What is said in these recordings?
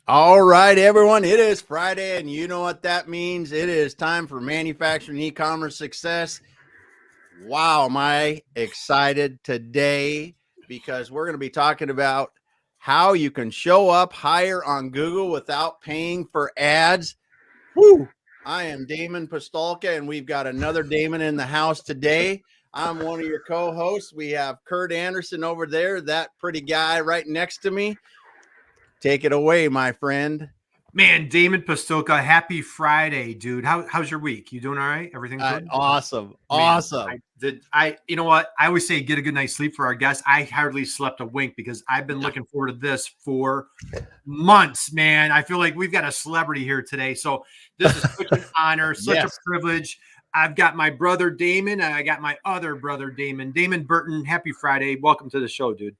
All right, everyone, it is Friday, and you know what that means. It is time for manufacturing e-commerce success. Wow, am I excited today because we're going to be talking about how you can show up higher on Google without paying for ads. Woo! I am Damon Pistolka, and we've got another Damon in the house today. I'm one of your co-hosts. We have Kurt Anderson over there, that pretty guy right next to me. Take it away, my friend. Man, Damon Pistolka, happy Friday, dude. How's your week? You doing all right? Everything good? Awesome. Man, Awesome. you know what? I always say get a good night's sleep for our guests. I hardly slept a wink because I've been looking forward to this for months, man. I feel like we've got a celebrity here today. So this is such an honor, such Yes. a privilege. I've got my brother Damon and I got my other brother Damon. Damon Burton, happy Friday. Welcome to the show, dude.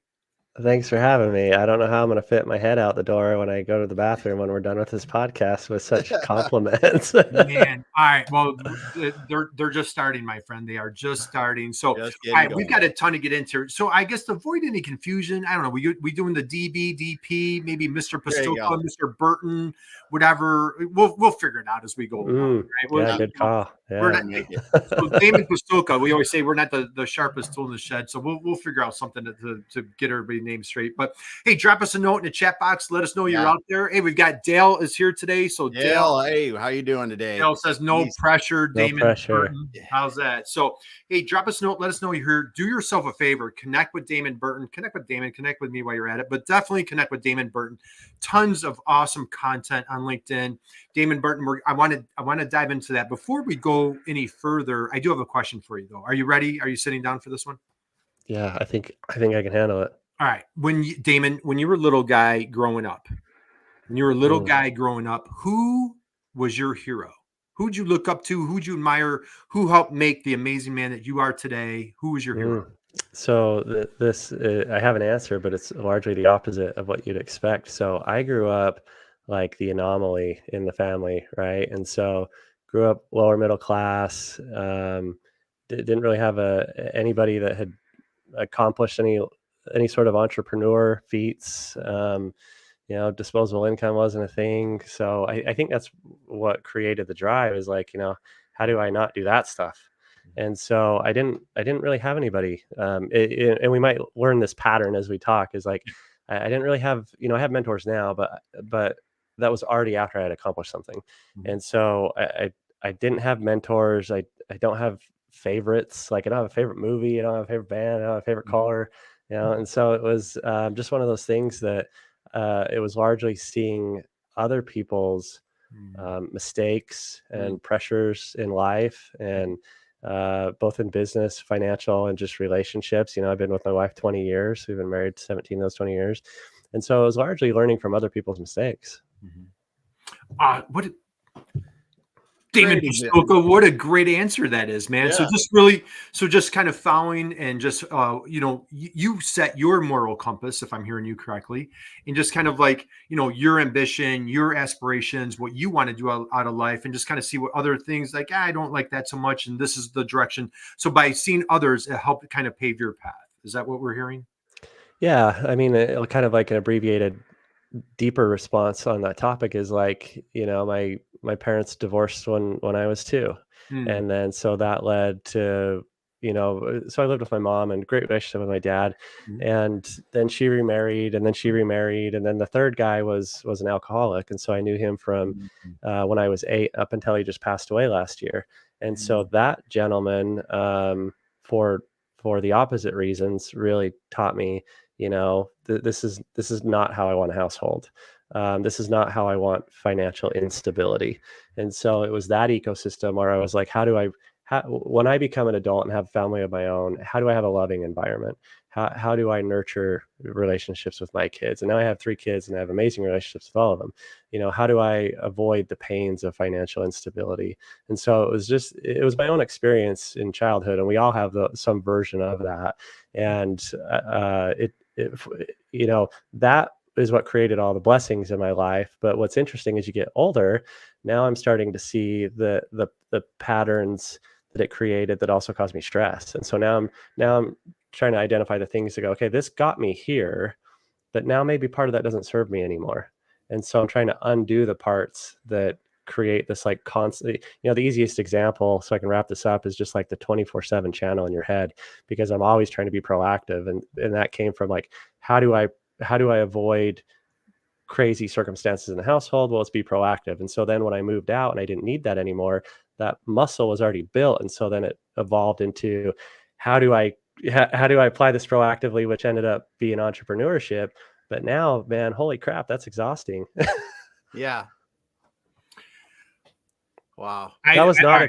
Thanks for having me. I don't know how I'm going to fit my head out the door when I go to the bathroom when we're done with this podcast with such compliments. Man, all right. Well, they're just starting, my friend. They are just starting. So, all right, we've got a ton to get into. So, I guess to avoid any confusion, I don't know. We doing the DB, DP, maybe Mr. Pistolka, Mr. Burton, whatever. We'll figure it out as we go along. Right? Yeah, good call. Yeah. So Damon Pistolka, we always say we're not the sharpest tool in the shed, so we'll figure out something to get everybody named straight. But hey, drop us a note in the chat box. Let us know you're out there. Hey, we've got Dale is here today. So Dale, hey, how you doing today? Dale says no pressure. Damon pressure. Burton. How's that? So hey, drop us a note. Let us know you're here. Do yourself a favor. Connect with Damon Burton. Connect with Damon. Connect with me while you're at it. But definitely connect with Damon Burton. Tons of awesome content on LinkedIn. Damon Burton. I want to dive into that. Before we go any further, I do have a question for you though. Are you ready? Are you sitting down for this one? Yeah, I think I can handle it. All right. Damon, when you were a little guy growing up, who was your hero? Who'd you look up to? Who'd you admire? Who helped make the amazing man that you are today? Who was your hero? So I have an answer, but it's largely the opposite of what you'd expect. So I grew up like the anomaly in the family, right? And so grew up lower middle class. Didn't really have anybody that had accomplished any sort of entrepreneur feats. Disposable income wasn't a thing. So I think that's what created the drive is like, how do I not do that stuff? And so I didn't really have anybody. And we might learn this pattern as we talk is like, I didn't really have, I have mentors now, but that was already after I had accomplished something. Mm-hmm. And so I didn't have mentors. I don't have favorites. Like I don't have a favorite movie. I don't have a favorite band. I don't have a favorite color, and so it was just one of those things that it was largely seeing other people's mistakes and pressures in life and both in business, financial, and just relationships. I've been with my wife 20 years. We've been married 17 of those 20 years. And so it was largely learning from other people's mistakes. Damon Pistolka, what a great answer that is, man. Yeah. So just kind of following and just, you set your moral compass, if I'm hearing you correctly, and just kind of like, your ambition, your aspirations, what you want to do out of life, and just kind of see what other things like, I don't like that so much. And this is the direction. So by seeing others, it helped kind of pave your path. Is that what we're hearing? Yeah. I mean, kind of like an abbreviated deeper response on that topic is like, my parents divorced when I was 2. And then, so that led to, so I lived with my mom and great relationship with my dad. And then she remarried and then the third guy was an alcoholic. And so I knew him from when I was 8 up until he just passed away last year. And so that gentleman, for the opposite reasons, really taught me, this is not how I want a household. This is not how I want financial instability. And so it was that ecosystem where I was like, when I become an adult and have a family of my own, how do I have a loving environment? How do I nurture relationships with my kids? And now I have 3 kids and I have amazing relationships with all of them. How do I avoid the pains of financial instability? And so it was my own experience in childhood, and we all have some version of that. And that is what created all the blessings in my life. But what's interesting as you get older, now I'm starting to see the patterns that it created that also caused me stress. And so now I'm trying to identify the things to go, okay, this got me here, but now maybe part of that doesn't serve me anymore. And so I'm trying to undo the parts that create this like constant, the easiest example, so I can wrap this up, is just like the 24/7 channel in your head, because I'm always trying to be proactive. And that came from like, how do I avoid crazy circumstances in the household? Well, let's be proactive. And so then when I moved out and I didn't need that anymore, that muscle was already built. And so then it evolved into, how do I apply this proactively, which ended up being entrepreneurship. But now, man, holy crap, that's exhausting. Yeah. Wow. That was not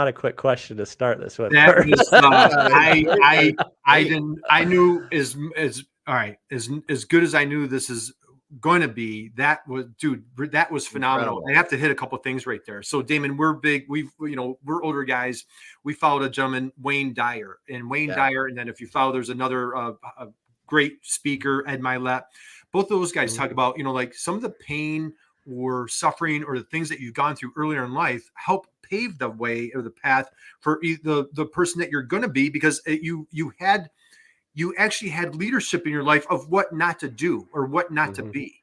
a quick question to start this with. That was, I knew all right, as good as I knew this is going to be, that was phenomenal. Incredible. I have to hit a couple things right there. So Damon, we're big. We're older guys. We followed a gentleman, Wayne Dyer, and then if you follow, there's another a great speaker, Ed Milet. Both of those guys talk about, like some of the pain or suffering or the things that you've gone through earlier in life help pave the way or the path for the person that you're going to be, because you actually had leadership in your life of what not to do or what not to be.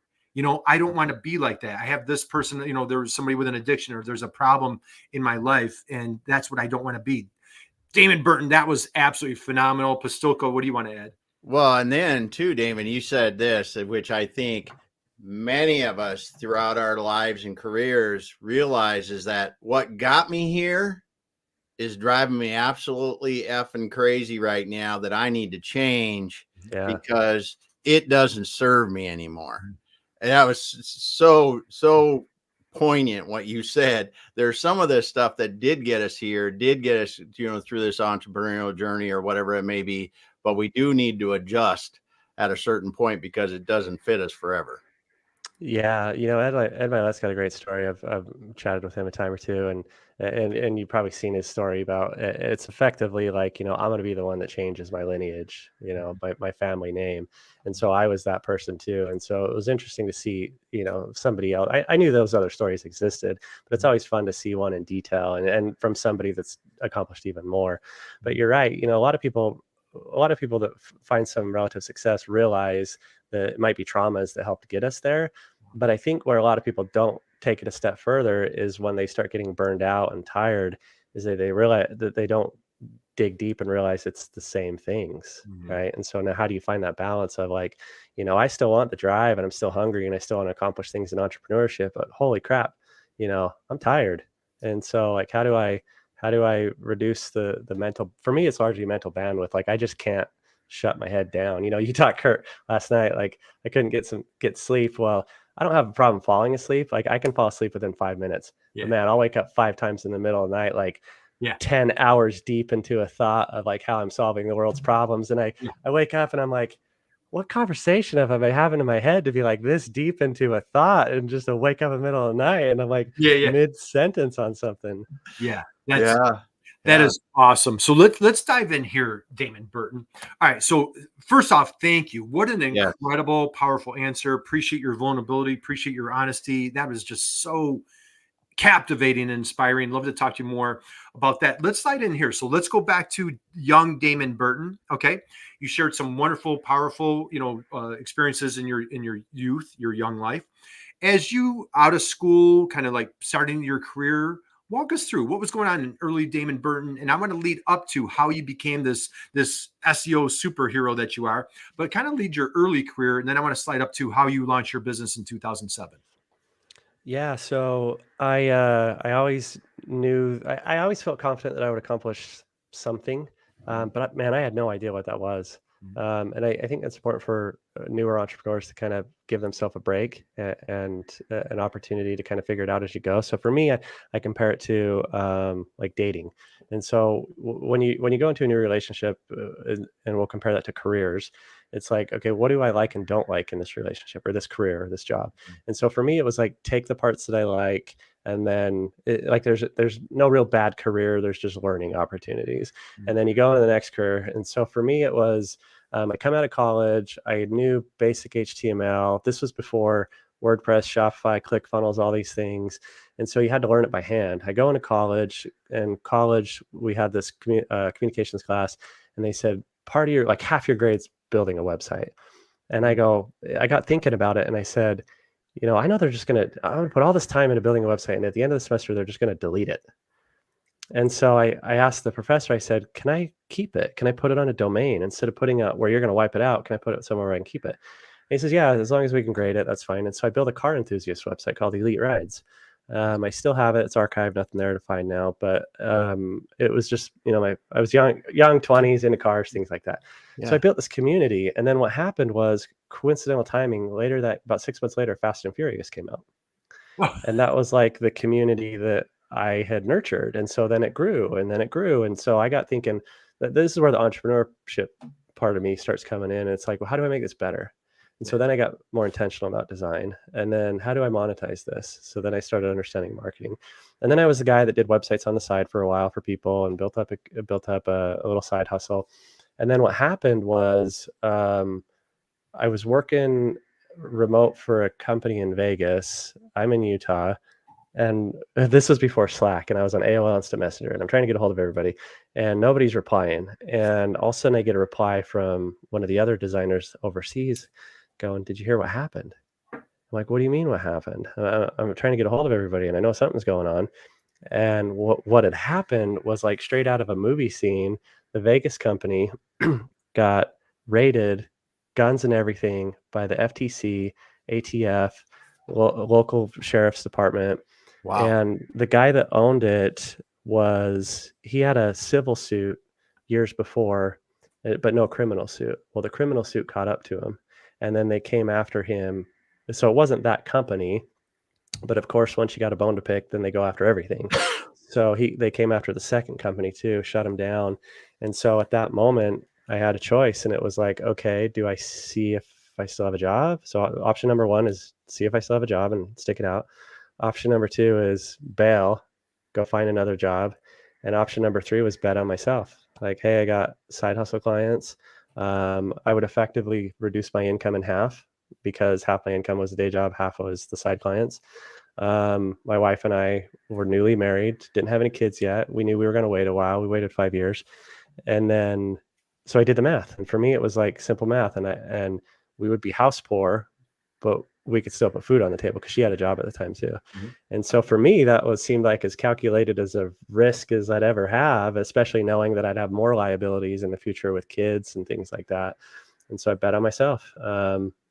I don't want to be like that. I have this person, there was somebody with an addiction, or there's a problem in my life, and that's what I don't want to be. Damon Burton, that was absolutely phenomenal. Pastolka, what do you want to add? Well, and then too, Damon, you said this, which I think many of us throughout our lives and careers realize, is that what got me here is driving me absolutely effing crazy right now, that I need to change because it doesn't serve me anymore. And that was so poignant what you said. There's some of this stuff that did get us here, through this entrepreneurial journey or whatever it may be, but we do need to adjust at a certain point because it doesn't fit us forever. Yeah, Ed Milet's got a great story. I've chatted with him a time or two, and you've probably seen his story about it's effectively like, I'm going to be the one that changes my lineage, my family name. And so I was that person too. And so it was interesting to see, somebody else. I knew those other stories existed, but it's always fun to see one in detail and from somebody that's accomplished even more. But you're right. A lot of people that find some relative success realize that it might be traumas that helped get us there. But I think where a lot of people don't take it a step further is when they start getting burned out and tired, is that they realize that they don't dig deep and realize it's the same things, right? And so now, how do you find that balance of like, I still want the drive and I'm still hungry and I still want to accomplish things in entrepreneurship, but holy crap, I'm tired. And so like, how do I reduce the mental? For me, it's largely mental bandwidth. Like I just can't shut my head down. You talked, Kurt, last night, like I couldn't get sleep. Well, I don't have a problem falling asleep. Like I can fall asleep within 5 minutes. But man, I'll wake up 5 times in the middle of the night, like 10 hours deep into a thought of like how I'm solving the world's problems. And I wake up and I'm like, what conversation have I been having in my head to be like this deep into a thought, and just to wake up in the middle of the night and I'm like mid-sentence on something. That is awesome. So let's dive in here, Damon Burton. All right. So first off, thank you. What an incredible, powerful answer. Appreciate your vulnerability. Appreciate your honesty. That was just so captivating and inspiring. Love to talk to you more about that. Let's slide in here. So let's go back to young Damon Burton. Okay. You shared some wonderful, powerful, experiences in your youth, your young life. As you out of school, kind of like starting your career, walk us through what was going on in early Damon Burton. And I'm going to lead up to how you became this SEO superhero that you are, but kind of lead your early career. And then I want to slide up to how you launched your business in 2007. Yeah. So I always knew, I always felt confident that I would accomplish something. But man, I had no idea what that was. And I think that's important for newer entrepreneurs to kind of give themselves a break and an opportunity to kind of figure it out as you go. So for me, I compare it to like dating. And so when you go into a new relationship, and we'll compare that to careers, it's like, okay, what do I like and don't like in this relationship or this career or this job? And so for me, it was like, take the parts that I like, and then there's no real bad career. There's just learning opportunities. And then you go into the next career. And so for me, it was, I come out of college, I knew basic HTML. This was before WordPress, Shopify, ClickFunnels, all these things. And so you had to learn it by hand. I go into college, and we had this communications class, and they said, part of your, like half your grade's building a website. And I got thinking about it, and I said, I know I'm going to put all this time into building a website, and at the end of the semester, they're just going to delete it. And so I asked the professor, I said, can I keep it? Can I put it on a domain instead of putting it where you're going to wipe it out? Can I put it somewhere where I can keep it? And he says, yeah, as long as we can grade it, that's fine. And so I built a car enthusiast website called Elite Rides. I still have it. It's archived, nothing there to find now. But it was just, I was young 20s, into cars, things like that. Yeah. So I built this community. And then what happened was coincidental timing. About 6 months later, Fast and Furious came out. And that was like the community that I had nurtured. And so then it grew and then it grew. And so I got thinking that this is where the entrepreneurship part of me starts coming in. And it's like, well, how do I make this better? And so then I got more intentional about design. And then how do I monetize this? So then I started understanding marketing. And then I was the guy that did websites on the side for a while for people and built up a little side hustle. And then what happened was I was working remote for a company in Vegas. I'm in Utah. And this was before Slack, and I was on AOL Instant Messenger, and I'm trying to get a hold of everybody, and nobody's replying. And all of a sudden I get a reply from one of the other designers overseas going, did you hear what happened? I'm like, what do you mean what happened? I'm trying to get a hold of everybody, and I know something's going on. And what had happened was like straight out of a movie scene. The Vegas company got raided, guns and everything, by the FTC, ATF, local sheriff's department. Wow. And the guy that owned it he had a civil suit years before, but no criminal suit. Well, the criminal suit caught up to him, and then they came after him. So it wasn't that company, but of course, once you got a bone to pick, then they go after everything. So they came after the second company too, shut him down. And so at that moment, I had a choice, and it was like, okay, do I see if I still have a job? So option number one is see if I still have a job and stick it out. Option number two is bail, go find another job. And option number three was bet on myself. Like, hey, I got side hustle clients. I would effectively reduce my income in half, because half my income was the day job, half was the side clients. My wife and I were newly married, didn't have any kids yet. We knew we were going to wait a while. We waited 5 years. And then, so I did the math. And for me, it was like simple math. And we would be house poor, but we could still put food on the table because she had a job at the time too. Mm-hmm. And so for me, that seemed like as calculated as a risk as I'd ever have, especially knowing that I'd have more liabilities in the future with kids and things like that. And so I bet on myself,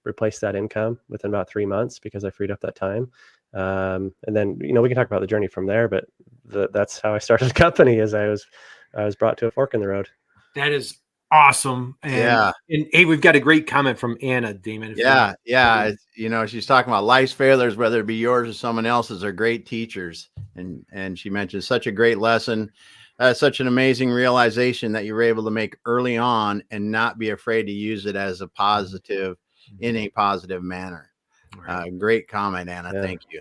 replaced that income within about 3 months because I freed up that time. And then, we can talk about the journey from there, but that's how I started the company. As I was brought to a fork in the road. That is awesome. And hey, we've got a great comment from Anna, Damon. Yeah. She's talking about life's failures, whether it be yours or someone else's, are great teachers. And she mentioned such a great lesson, such an amazing realization that you were able to make early on and not be afraid to use it as a positive, in a positive manner. Right. Great comment, Anna. Yeah. Thank you.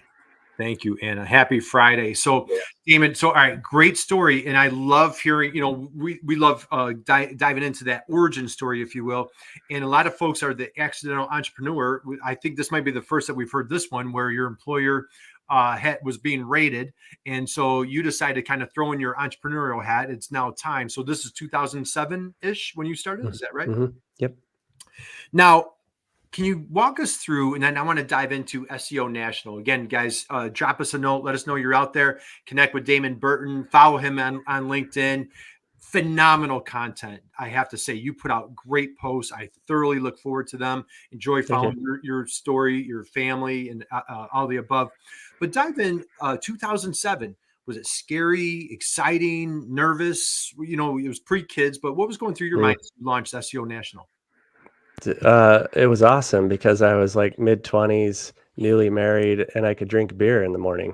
Thank you, Anna. Happy Friday. So, Damon, all right, great story. And I love hearing, we love diving into that origin story, if you will. And a lot of folks are the accidental entrepreneur. I think this might be the first that we've heard this one, where your employer was being raided. And so you decided to kind of throw in your entrepreneurial hat. It's now time. So this is 2007-ish when you started. Is that right? Mm-hmm. Yep. Now, can you walk us through, and then I want to dive into SEO National. Again, guys, drop us a note. Let us know you're out there. Connect with Damon Burton. Follow him on LinkedIn. Phenomenal content. I have to say, you put out great posts. I thoroughly look forward to them. Enjoy following your story, your family, and all the above. But dive in 2007. Was it scary, exciting, nervous? It was pre-kids, but what was going through your mind as you launched SEO National? It was awesome because I was like mid-20s, newly married, and I could drink beer in the morning.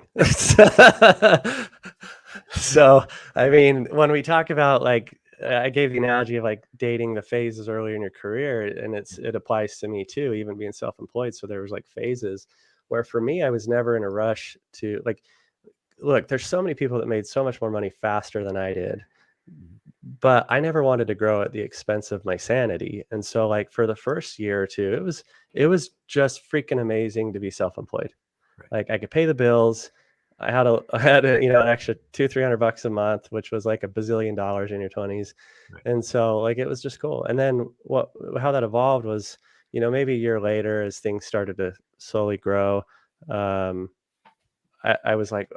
So, I mean, when we talk about, like, I gave the analogy of like dating the phases earlier in your career, and it applies to me too, even being self-employed. So there was like phases where for me, I was never in a rush to, like, look, there's so many people that made so much more money faster than I did. But I never wanted to grow at the expense of my sanity. And so, like, for the first year or two, it was just freaking amazing to be self-employed. Right. Like, I could pay the bills. I had an extra $200-300 a month, which was like $1 bazillion in your 20s. Right. And so, like, it was just cool. And then how that evolved was, maybe a year later, as things started to slowly grow, I was like,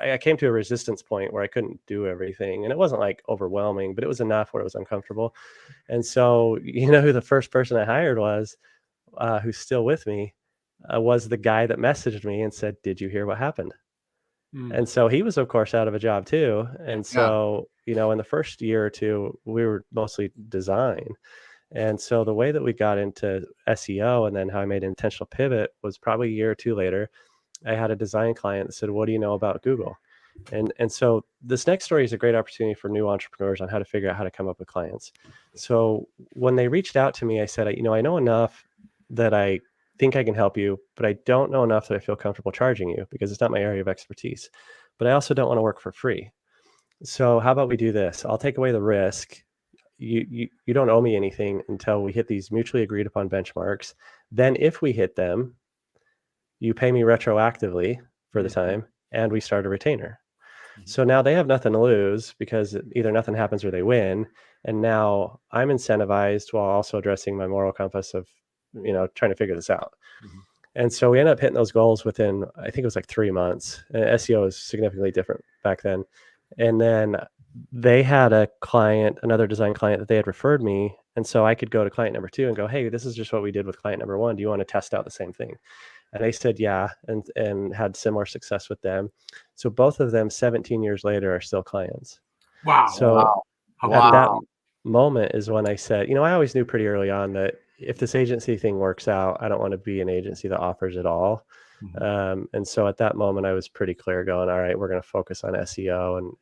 I came to a resistance point where I couldn't do everything. And it wasn't like overwhelming, but it was enough where it was uncomfortable. And so, who the first person I hired was, who's still with me, was the guy that messaged me and said, "Did you hear what happened?" And so he was, of course, out of a job too. And so, in the first year or two, we were mostly design. And so the way that we got into SEO and then how I made an intentional pivot was probably a year or two later. I had a design client that said, "What do you know about Google?" And so this next story is a great opportunity for new entrepreneurs on how to figure out how to come up with clients. So when they reached out to me, I said, I know enough that I think I can help you, but I don't know enough that I feel comfortable charging you because it's not my area of expertise. But I also don't want to work for free. So how about we do this? I'll take away the risk. You don't owe me anything until we hit these mutually agreed upon benchmarks. Then if we hit them, you pay me retroactively for the time, and we start a retainer. So now they have nothing to lose because either nothing happens or they win. And now I'm incentivized while also addressing my moral compass of, trying to figure this out. And so we ended up hitting those goals within, I think it was like 3 months. And SEO is significantly different back then. And then they had a client, another design client that they had referred me. And so I could go to client number 2 and go, "Hey, this is just what we did with client number 1. Do you want to test out the same thing?" And they said, yeah, and had similar success with them. So both of them 17 years later are still clients. Wow. So at that moment is when I said, I always knew pretty early on that if this agency thing works out, I don't want to be an agency that offers it all. And so at that moment, I was pretty clear going, all right, we're going to focus on SEO, and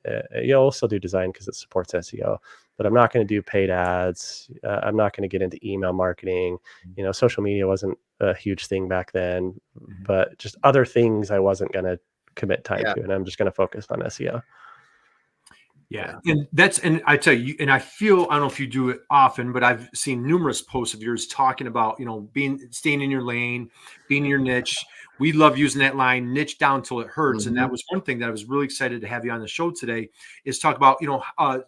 we'll still do design because it supports SEO, but I'm not going to do paid ads. I'm not going to get into email marketing. Social media wasn't a huge thing back then, but just other things I wasn't going to commit time to, and I'm just going to focus on SEO. Yeah. And I tell you, and I don't know if you do it often, but I've seen numerous posts of yours talking about, staying in your lane, being in your niche. We love using that line, niche down till it hurts. And that was one thing that I was really excited to have you on the show today, is talk about,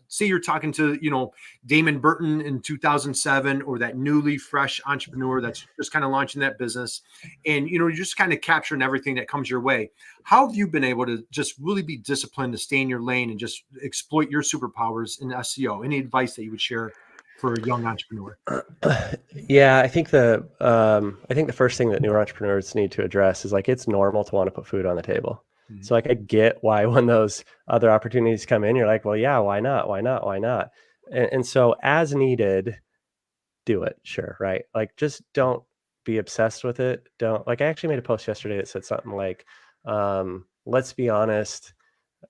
say you're talking to, Damon Burton in 2007, or that newly fresh entrepreneur that's just kind of launching that business. And, you're just kind of capturing everything that comes your way. How have you been able to just really be disciplined to stay in your lane and just exploit your superpowers in SEO? Any advice that you would share for a young entrepreneur? Yeah, I think the first thing that new entrepreneurs need to address is it's normal to want to put food on the table. So I get why when those other opportunities come in, you're like, well, yeah, why not? Why not? Why not? And so as needed, do it. Sure. Right. Just don't be obsessed with it. I actually made a post yesterday that said something like, let's be honest,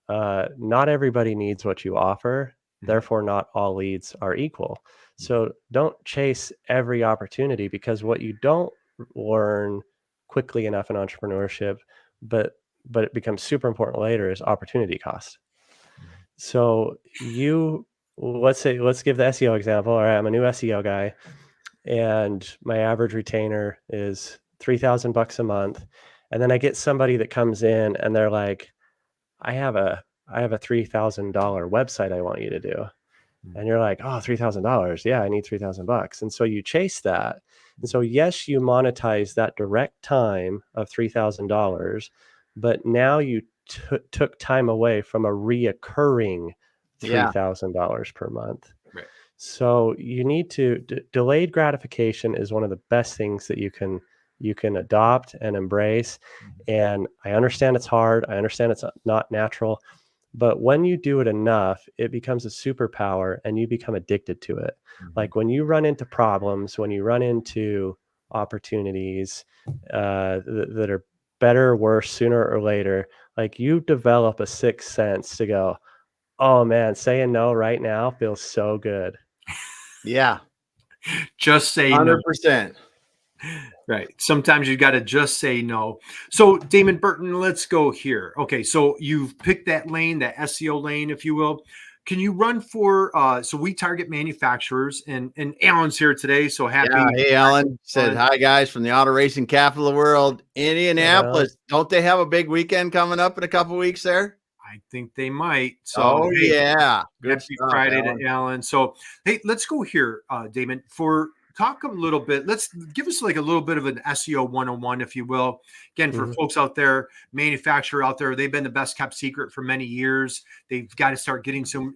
not everybody needs what you offer. Therefore, not all leads are equal. So don't chase every opportunity, because what you don't learn quickly enough in entrepreneurship, but it becomes super important later, is opportunity cost. So let's give the SEO example. All right, I'm a new SEO guy, and my average retainer is $3,000 a month. And then I get somebody that comes in and they're like, I have a $3,000 website I want you to do. And you're like, oh, $3,000. Yeah, I need $3,000. And so you chase that. And so, yes, you monetize that direct time of $3,000, but now you took time away from a reoccurring $3,000 per month. Right. So you need to, delayed gratification is one of the best things that you can adopt and embrace. And I understand it's hard. I understand it's not natural. But when you do it enough, it becomes a superpower and you become addicted to it. Like when you run into problems, when you run into opportunities that are better or worse sooner or later, you develop a sixth sense to go, oh man, saying no right now feels so good. Yeah. Just say 100%. Right. Sometimes you got to just say no. So Damon Burton, let's go here. Okay. So you've picked that lane, that SEO lane, if you will. Can you run for, so we target manufacturers, and Alan's here today. So happy. Yeah, hey, Alan said, hi guys from the auto racing capital of the world, Indianapolis. Don't they have a big weekend coming up in a couple weeks there? I think they might. So, yeah. Good Friday to Alan. So, hey, let's go here, Damon. For talk a little bit. Let's give us like a little bit of an SEO 101, if you will. Again, for folks out there, manufacturer out there, they've been the best kept secret for many years. They've got to start getting some.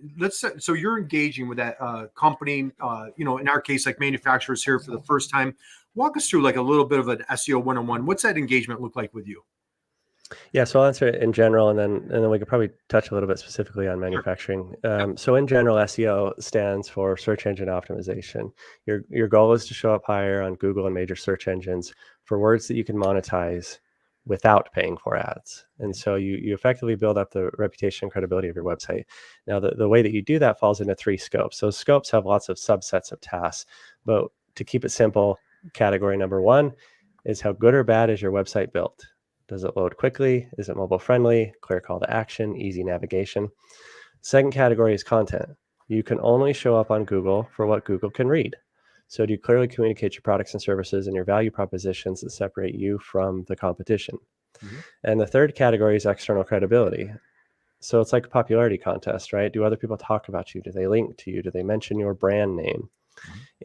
So you're engaging with that company. In our case, like manufacturers here for the first time. Walk us through like a little bit of an SEO 101. What's that engagement look like with you? Yeah, so I'll answer it in general, and then we could probably touch a little bit specifically on manufacturing. So in general, SEO stands for search engine optimization. Your goal is to show up higher on Google and major search engines for words that you can monetize without paying for ads. And so you effectively build up the reputation and credibility of your website. Now, the way that you do that falls into 3 scopes. Those scopes have lots of subsets of tasks, but to keep it simple, category number 1 is how good or bad is your website built? Does it load quickly? Is it mobile friendly? Clear call to action, easy navigation. Second category is content. You can only show up on Google for what Google can read. So do you clearly communicate your products and services and your value propositions that separate you from the competition? And the third category is external credibility. So it's like a popularity contest, right? Do other people talk about you? Do they link to you? Do they mention your brand name?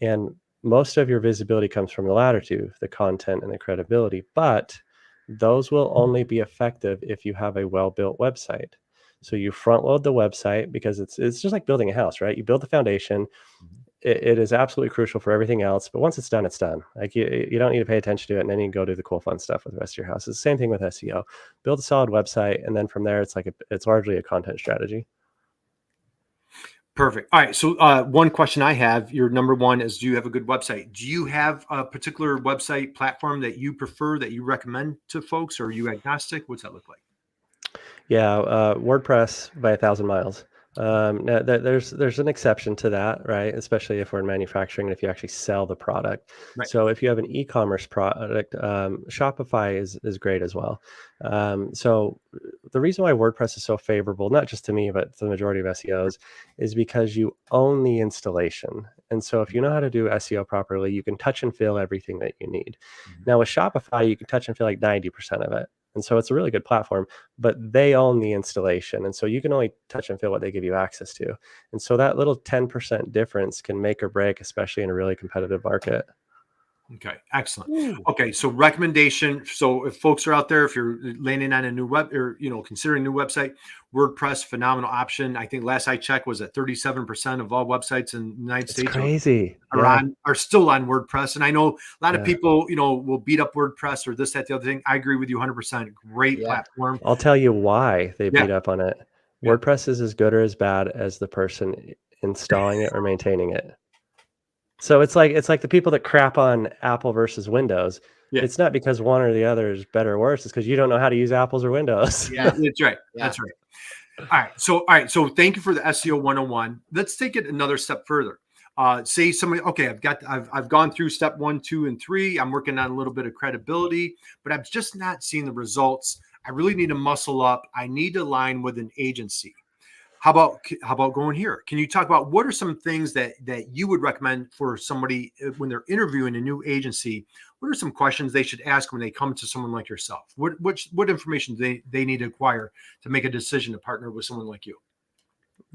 And most of your visibility comes from the latter two, the content and the credibility, but those will only be effective if you have a well-built website. So you front load the website because it's just like building a house, right? You build the foundation. It is absolutely crucial for everything else, but once it's done, it's done. Like you don't need to pay attention to it, and then you can go do the cool, fun stuff with the rest of your house. It's the same thing with SEO. Build a solid website, and then from there, it's largely a content strategy. Perfect. All right. So one question I have, your number one is, do you have a good website? Do you have a particular website platform that you prefer, that you recommend to folks, or are you agnostic? What's that look like? Yeah, WordPress by 1,000 miles. Now there's an exception to that, right? Especially if we're in manufacturing and if you actually sell the product. Right. So if you have an e-commerce product, Shopify is great as well. So the reason why WordPress is so favorable, not just to me, but to the majority of SEOs, is because you own the installation. And so if you know how to do SEO properly, you can touch and feel everything that you need. Now with Shopify, you can touch and feel like 90% of it. And so it's a really good platform, but they own the installation. And so you can only touch and feel what they give you access to. And so that little 10% difference can make or break, especially in a really competitive market. Okay, excellent. Okay, so recommendation. So if folks are out there, if you're landing on a new web or considering a new website, WordPress, phenomenal option. I think last I checked was at 37% of all websites in the United States crazy. Are still on WordPress. And I know a lot of people, will beat up WordPress or this, that, the other thing. I agree with you 100%. Great platform. I'll tell you why they beat up on it. Yeah. WordPress is as good or as bad as the person installing it or maintaining it. So it's like the people that crap on Apple versus Windows. Yeah. It's not because one or the other is better or worse. It's because you don't know how to use Apples or Windows. Yeah, that's right. Yeah. That's right. All right. So thank you for the SEO 101. Let's take it another step further. Say somebody, okay, I've gone through step 1, 2, and 3. I'm working on a little bit of credibility, but I'm just not seeing the results. I really need to muscle up. I need to align with an agency. How about going here? Can you talk about what are some things that you would recommend for somebody when they're interviewing a new agency? What are some questions they should ask when they come to someone like yourself? What information do they need to acquire to make a decision to partner with someone like you?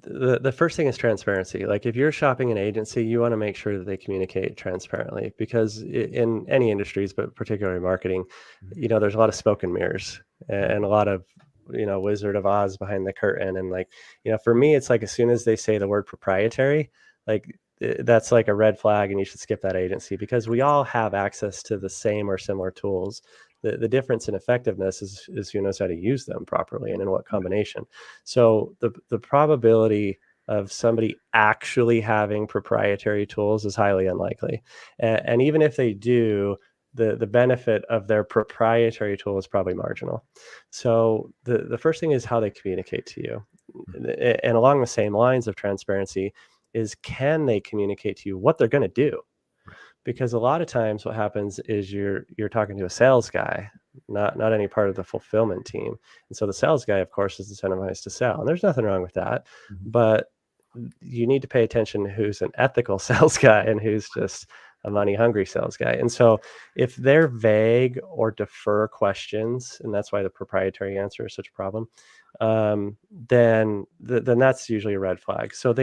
The first thing is transparency. Like if you're shopping an agency, you want to make sure that they communicate transparently, because in any industries, but particularly marketing, there's a lot of smoke and mirrors and a lot of Wizard of Oz behind the curtain. And for me, it's like as soon as they say the word proprietary, like that's like a red flag, and you should skip that agency, because we all have access to the same or similar tools. The difference in effectiveness is who knows how to use them properly and in what combination. So the probability of somebody actually having proprietary tools is highly unlikely. And even if they do, the benefit of their proprietary tool is probably marginal. So the first thing is how they communicate to you. And along the same lines of transparency is, can they communicate to you what they're going to do? Because a lot of times what happens is you're talking to a sales guy, not any part of the fulfillment team. And so the sales guy, of course, is incentivized to sell. And there's nothing wrong with that. But you need to pay attention to who's an ethical sales guy and who's just a money hungry sales guy. And so if they're vague or defer questions, and that's why the proprietary answer is such a problem, then that's usually a red flag. So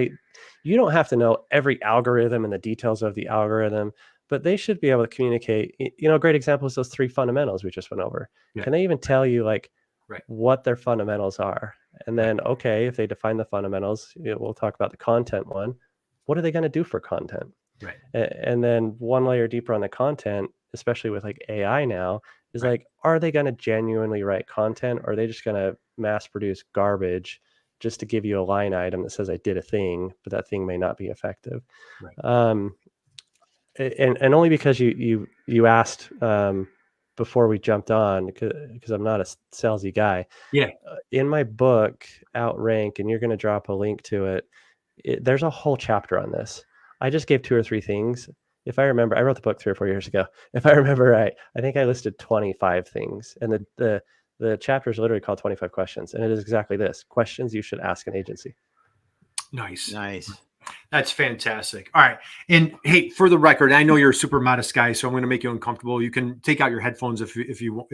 you don't have to know every algorithm and the details of the algorithm, but they should be able to communicate. A great example is those 3 fundamentals we just went over. Yeah. Can they even tell you like Right. what their fundamentals are? And then, okay, if they define the fundamentals, we'll talk about the content one. What are they going to do for content? Right. And then one layer deeper on the content, especially with like AI now, is Right. like, are they going to genuinely write content, or are they just going to mass produce garbage just to give you a line item that says I did a thing, but that thing may not be effective? Right. And only because you asked before we jumped on, because I'm not a salesy guy. Yeah. In my book, Outrank, and you're going to drop a link to it, there's a whole chapter on this. I just gave 2 or 3 things. If I remember, I wrote the book 3 or 4 years ago. If I remember right, I think I listed 25 things, and the chapter is literally called 25 questions, and it is exactly this: questions you should ask an agency. Nice. That's fantastic. All right. And hey, for the record, I know you're a super modest guy, so I'm going to make you uncomfortable. You can take out your headphones if you want.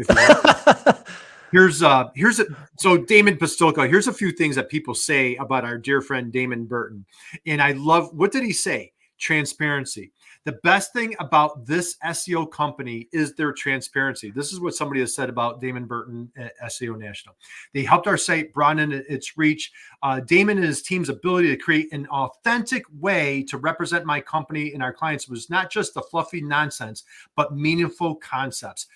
So Damon Pistolka, here's a few things that people say about our dear friend Damon Burton. And I love, what did he say? Transparency. The best thing about this SEO company is their transparency. This is what somebody has said about Damon Burton at SEO National. They helped our site broaden its reach. Damon and his team's ability to create an authentic way to represent my company and our clients was not just the fluffy nonsense, but meaningful concepts.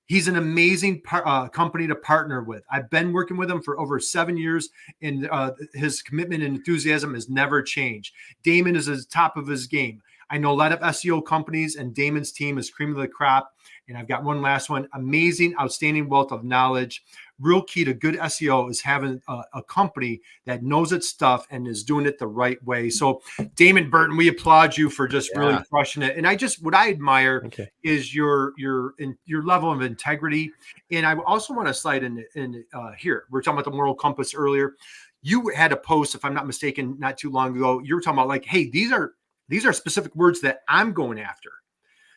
He's an amazing company to partner with. I've been working with him for over 7 years, and his commitment and enthusiasm has never changed. Damon is at the top of his game. I know a lot of SEO companies, and Damon's team is cream of the crop. And I've got one last one: amazing, outstanding wealth of knowledge. Real key to good SEO is having a company that knows its stuff and is doing it the right way. So, Damon Burton, we applaud you for just really crushing it. And what I admire is your level of integrity. And I also want to slide in here. We were talking about the moral compass earlier. You had a post, if I'm not mistaken, not too long ago. You were talking about like, hey, these are specific words that I'm going after.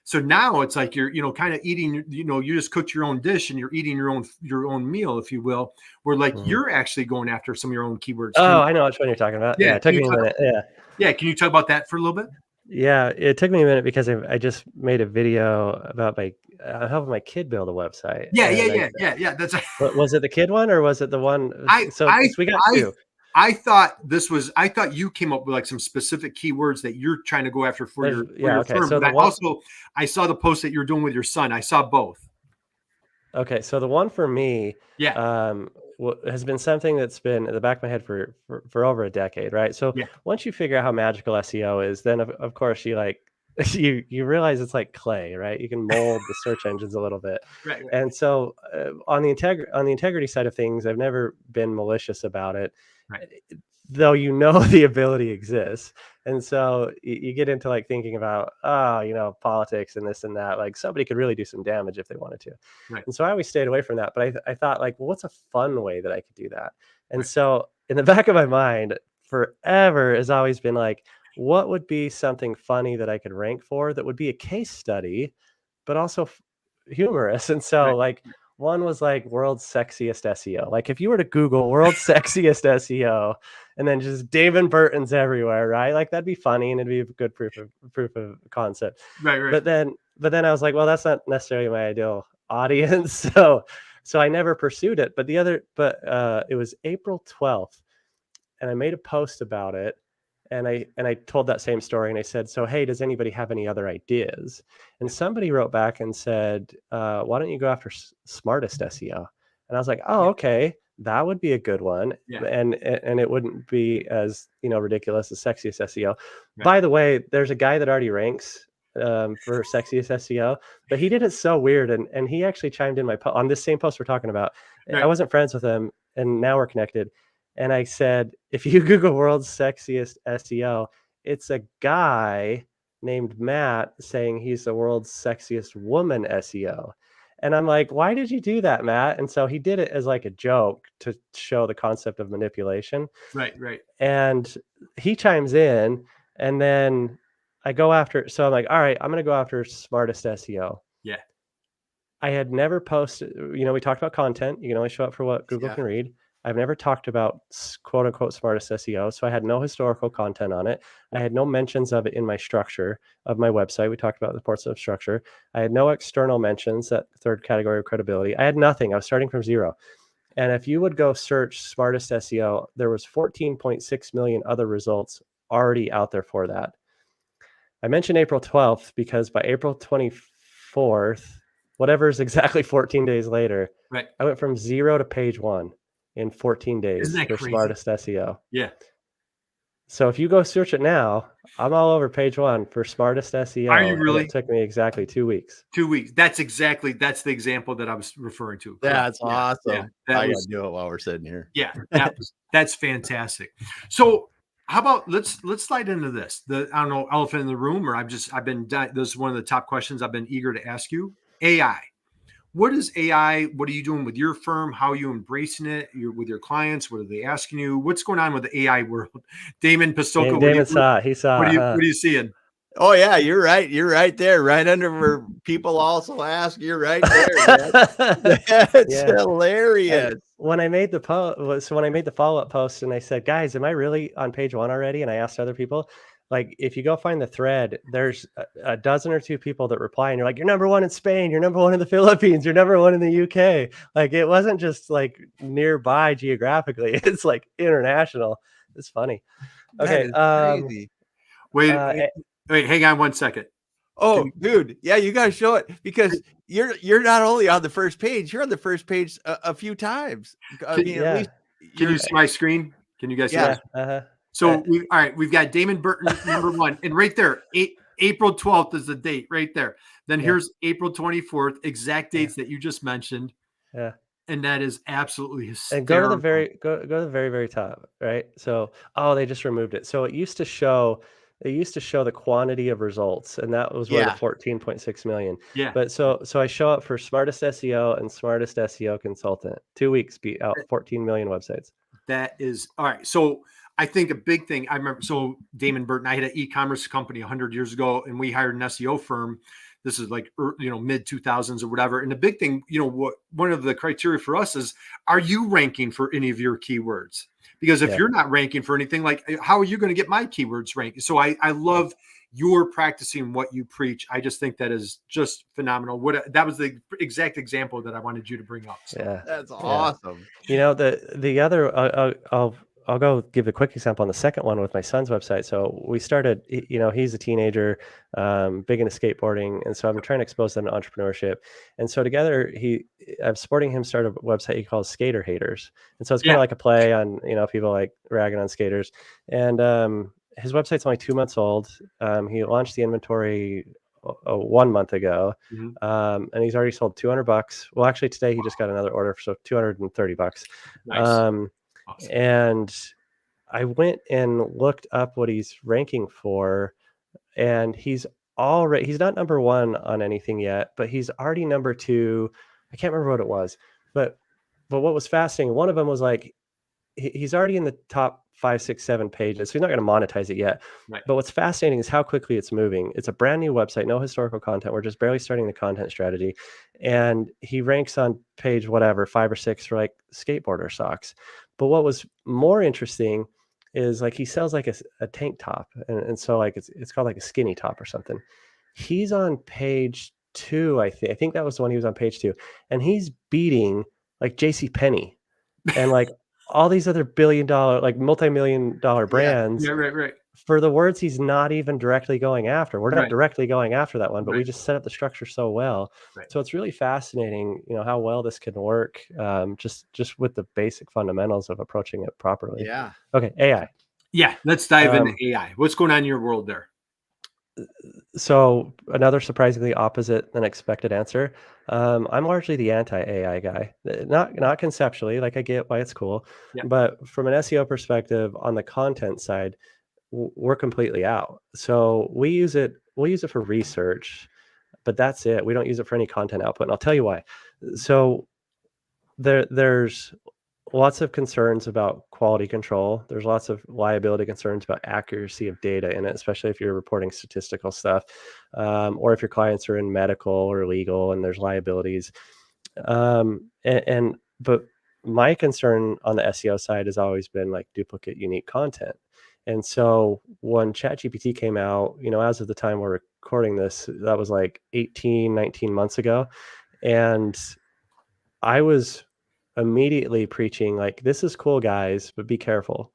So now it's like you're, kind of eating, you just cooked your own dish and you're eating your own meal, if you will, where like you're actually going after some of your own keywords. Oh, I know which one you're talking about. Yeah, it took me a minute. Yeah. Can you talk about that for a little bit? Yeah, it took me a minute because I just made a video about helping my kid build a website. Yeah. That's was it the kid one or was it the one? We got 2. I thought you came up with like some specific keywords that you're trying to go after for your firm. So I saw the post that you're doing with your son. I saw both. Okay. So the one for me, has been something that's been in the back of my head for over a decade. Right. So once you figure out how magical SEO is, then of course you realize it's like clay, right? You can mold the search engines a little bit. Right. And so on the integrity side of things, I've never been malicious about it. Right. Though the ability exists. And so you get into like thinking about, politics and this and that. Like somebody could really do some damage if they wanted to. Right. And so I always stayed away from that. But I thought like, well, what's a fun way that I could do that? And so in the back of my mind forever has always been like, what would be something funny that I could rank for that would be a case study, but also humorous? And so like, one was like world's sexiest SEO. Like if you were to Google world's sexiest SEO and then just Damon Burton's everywhere, right? Like that'd be funny and it'd be a good proof of concept. Right. But then I was like, well, that's not necessarily my ideal audience. So I never pursued it. But it was April 12th and I made a post about it. And I told that same story and I said, so, hey, does anybody have any other ideas? And somebody wrote back and said, why don't you go after smartest SEO? And I was like, oh, okay, that would be a good one. Yeah. And it wouldn't be as, ridiculous as sexiest SEO. Right. By the way, there's a guy that already ranks for sexiest SEO, but he did it so weird. And he actually chimed in on this same post we're talking about. Right. I wasn't friends with him and now we're connected. And I said, if you Google world's sexiest SEO, it's a guy named Matt saying he's the world's sexiest woman SEO. And I'm like, why did you do that, Matt? And so he did it as like a joke to show the concept of manipulation. Right. And he chimes in and then I go after. So I'm like, all right, I'm going to go after smartest SEO. Yeah. I had never posted, we talked about content. You can only show up for what Google can read. I've never talked about quote unquote smartest SEO. So I had no historical content on it. I had no mentions of it in my structure of my website. We talked about the importance of structure. I had no external mentions, that third category of credibility. I had nothing. I was starting from zero. And if you would go search smartest SEO, there was 14.6 million other results already out there for that. I mentioned April 12th because by April 24th, whatever is exactly 14 days later, Right. I went from 0 to page 1 in 14 days Isn't that for crazy? smartest SEO. Yeah. So if you go search it now, I'm all over page 1 for smartest SEO. Are you really? And it took me exactly 2 weeks. 2 weeks. That's the example that I was referring to. That's awesome. Yeah, that I was, gotta do it while we're sitting here. Yeah, that's fantastic. So how about let's slide into this. I don't know, elephant in the room, or this is one of the top questions I've been eager to ask you. AI. What is AI? What are you doing with your firm? How are you embracing it with your clients? What are they asking you? What's going on with the AI world? Damon Pistolka, Damon saw it. What are you seeing? Oh yeah, you're right. You're right there, right under where people also ask. You're right there. That's hilarious. And when I made the follow-up post and I said, guys, am I really on page 1 already? And I asked other people, like, if you go find the thread, there's a dozen or two people that reply and you're like, you're number 1 in Spain, you're number 1 in the Philippines, you're number 1 in the UK. Like, it wasn't just like nearby geographically, it's like international. It's funny. Okay. Crazy. Wait, hang on 1 second. Oh, dude. Yeah, you got to show it because you're not only on the first page, you're on the first page a few times. At least can you see my screen? Can you guys see that? So we've got Damon Burton number 1, and right there, April 12th is the date right there. Then here's April 24th, exact dates that you just mentioned. Yeah. And that is absolutely hysterical. And go to the very, very top, right? So, they just removed it. So it used to show the quantity of results, and that was where the 14.6 million. Yeah. But so I show up for smartest SEO and smartest SEO consultant. 2 weeks beat out 14 million websites. That is all right. So I think a big thing I remember. So Damon Burton, I had an e-commerce company 100 years ago, and we hired an SEO firm. This is like, mid 2000s or whatever. And the big thing, one of the criteria for us is, are you ranking for any of your keywords? Because if you're not ranking for anything, like, how are you going to get my keywords ranked? So I love your practicing what you preach. I just think that is just phenomenal. That was the exact example that I wanted you to bring up. So. Yeah, that's awesome. The other, I'll go give a quick example on the second one with my son's website. So we started, he's a teenager, big into skateboarding. And so I'm trying to expose them to entrepreneurship. And so together, I'm supporting him start a website he calls Skater Haters. And so it's kind of like a play on, people like ragging on skaters. And his website's only 2 months old. He launched the inventory 1 month ago. And he's already sold $200. Well, actually today he just got another order, so $230. Nice. Awesome. And I went and looked up what he's ranking for, and he's not number 1 on anything yet, but he's already number 2. I can't remember what it was, but what was fascinating, one of them was like, he's already in the top 5, 6, 7 pages. So he's not going to monetize it yet. Right. But what's fascinating is how quickly it's moving. It's a brand new website, no historical content. We're just barely starting the content strategy. And he ranks on page 5 or 6 for like skateboarder socks. But what was more interesting is like he sells like a tank top. And so like it's called like a skinny top or something. He's on page 2, I think. I think that was the one he was on page 2. And he's beating like JCPenney and like all these other billion-dollar, like multi-million-dollar brands. Yeah, right. For the words he's not even directly going after. We're not directly going after that one, but we just set up the structure so well. Right. So it's really fascinating, how well this can work, just with the basic fundamentals of approaching it properly. Yeah. Okay, AI. Yeah, let's dive into AI. What's going on in your world there? So another surprisingly opposite than expected answer. I'm largely the anti-AI guy. Not conceptually, like I get why it's cool, but from an SEO perspective, on the content side, we're completely out. So we use it for research, but that's it. We don't use it for any content output. And I'll tell you why. So there's lots of concerns about quality control. There's lots of liability concerns about accuracy of data in it, especially if you're reporting statistical stuff, or if your clients are in medical or legal and there's liabilities. But my concern on the SEO side has always been like duplicate unique content. And so when ChatGPT came out, as of the time we're recording this, that was like 18, 19 months ago. And I was immediately preaching like, this is cool, guys, but be careful.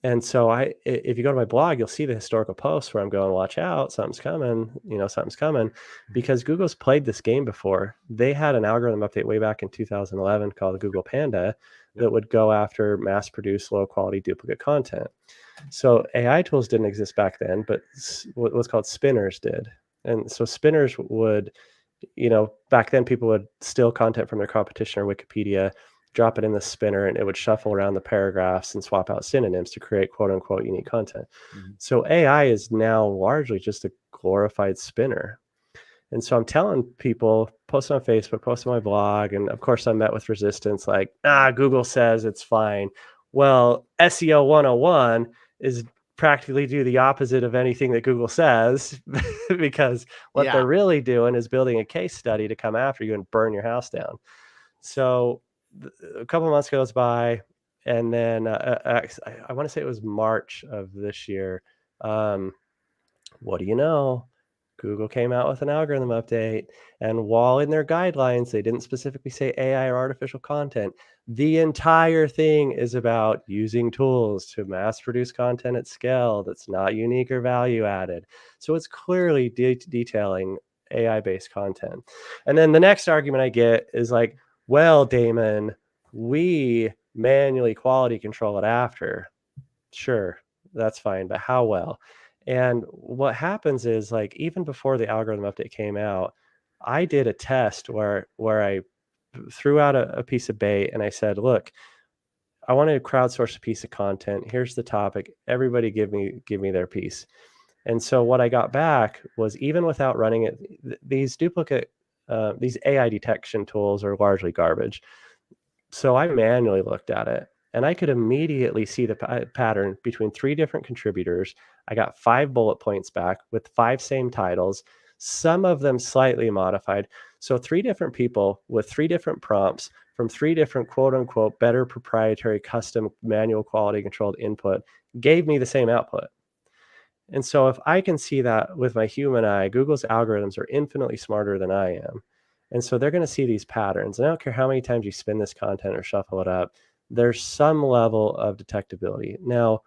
And so if you go to my blog, you'll see the historical posts where I'm going, watch out, something's coming, something's coming, because Google's played this game before. They had an algorithm update way back in 2011 called the Google Panda that would go after mass produced low quality duplicate content. So AI tools didn't exist back then, but what's called spinners did. And so spinners would, back then people would steal content from their competition or Wikipedia, drop it in the spinner, and it would shuffle around the paragraphs and swap out synonyms to create quote unquote unique content. So AI is now largely just a glorified spinner. And so I'm telling people, post on Facebook, post on my blog. And of course, I'm met with resistance like, Google says it's fine. Well, SEO 101 is practically do the opposite of anything that Google says, because what they're really doing is building a case study to come after you and burn your house down. So a couple of months goes by, and then I want to say it was March of this year. What do you know? Google came out with an algorithm update, and while in their guidelines, they didn't specifically say AI or artificial content. The entire thing is about using tools to mass produce content at scale that's not unique or value added. So it's clearly detailing AI-based content. And then the next argument I get is like, well, Damon, we manually quality control it after. Sure, that's fine, but how well? And what happens is, like, even before the algorithm update came out, I did a test where I threw out a piece of bait and I said, look, I want to crowdsource a piece of content. Here's the topic. Everybody give me their piece. And so what I got back was, even without running it, these AI detection tools are largely garbage. So I manually looked at it, and I could immediately see the pattern between 3 different contributors. I got 5 bullet points back with 5 same titles, some of them slightly modified. So 3 different people with 3 different prompts from 3 different quote unquote better proprietary custom manual quality controlled input gave me the same output. And so if I can see that with my human eye, Google's algorithms are infinitely smarter than I am. And so they're going to see these patterns. And I don't care how many times you spin this content or shuffle it up, there's some level of detectability. Now,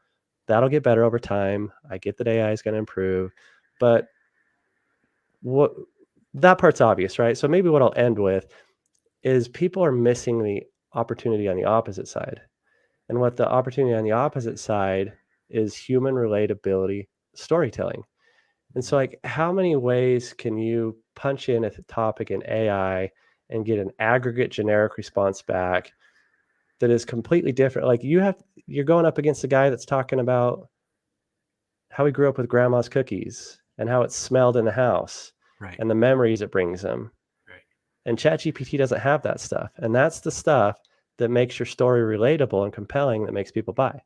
that'll get better over time. I get that AI is going to improve, but that part's obvious, right? So maybe what I'll end with is, people are missing the opportunity on the opposite side. And what the opportunity on the opposite side is human relatability storytelling. And so, like, how many ways can you punch in a topic in AI and get an aggregate generic response back that is completely different? Like, you're going up against a guy that's talking about how he grew up with grandma's cookies and how it smelled in the house, right, and the memories it brings him. Right. And ChatGPT doesn't have that stuff. And that's the stuff that makes your story relatable and compelling, that makes people buy.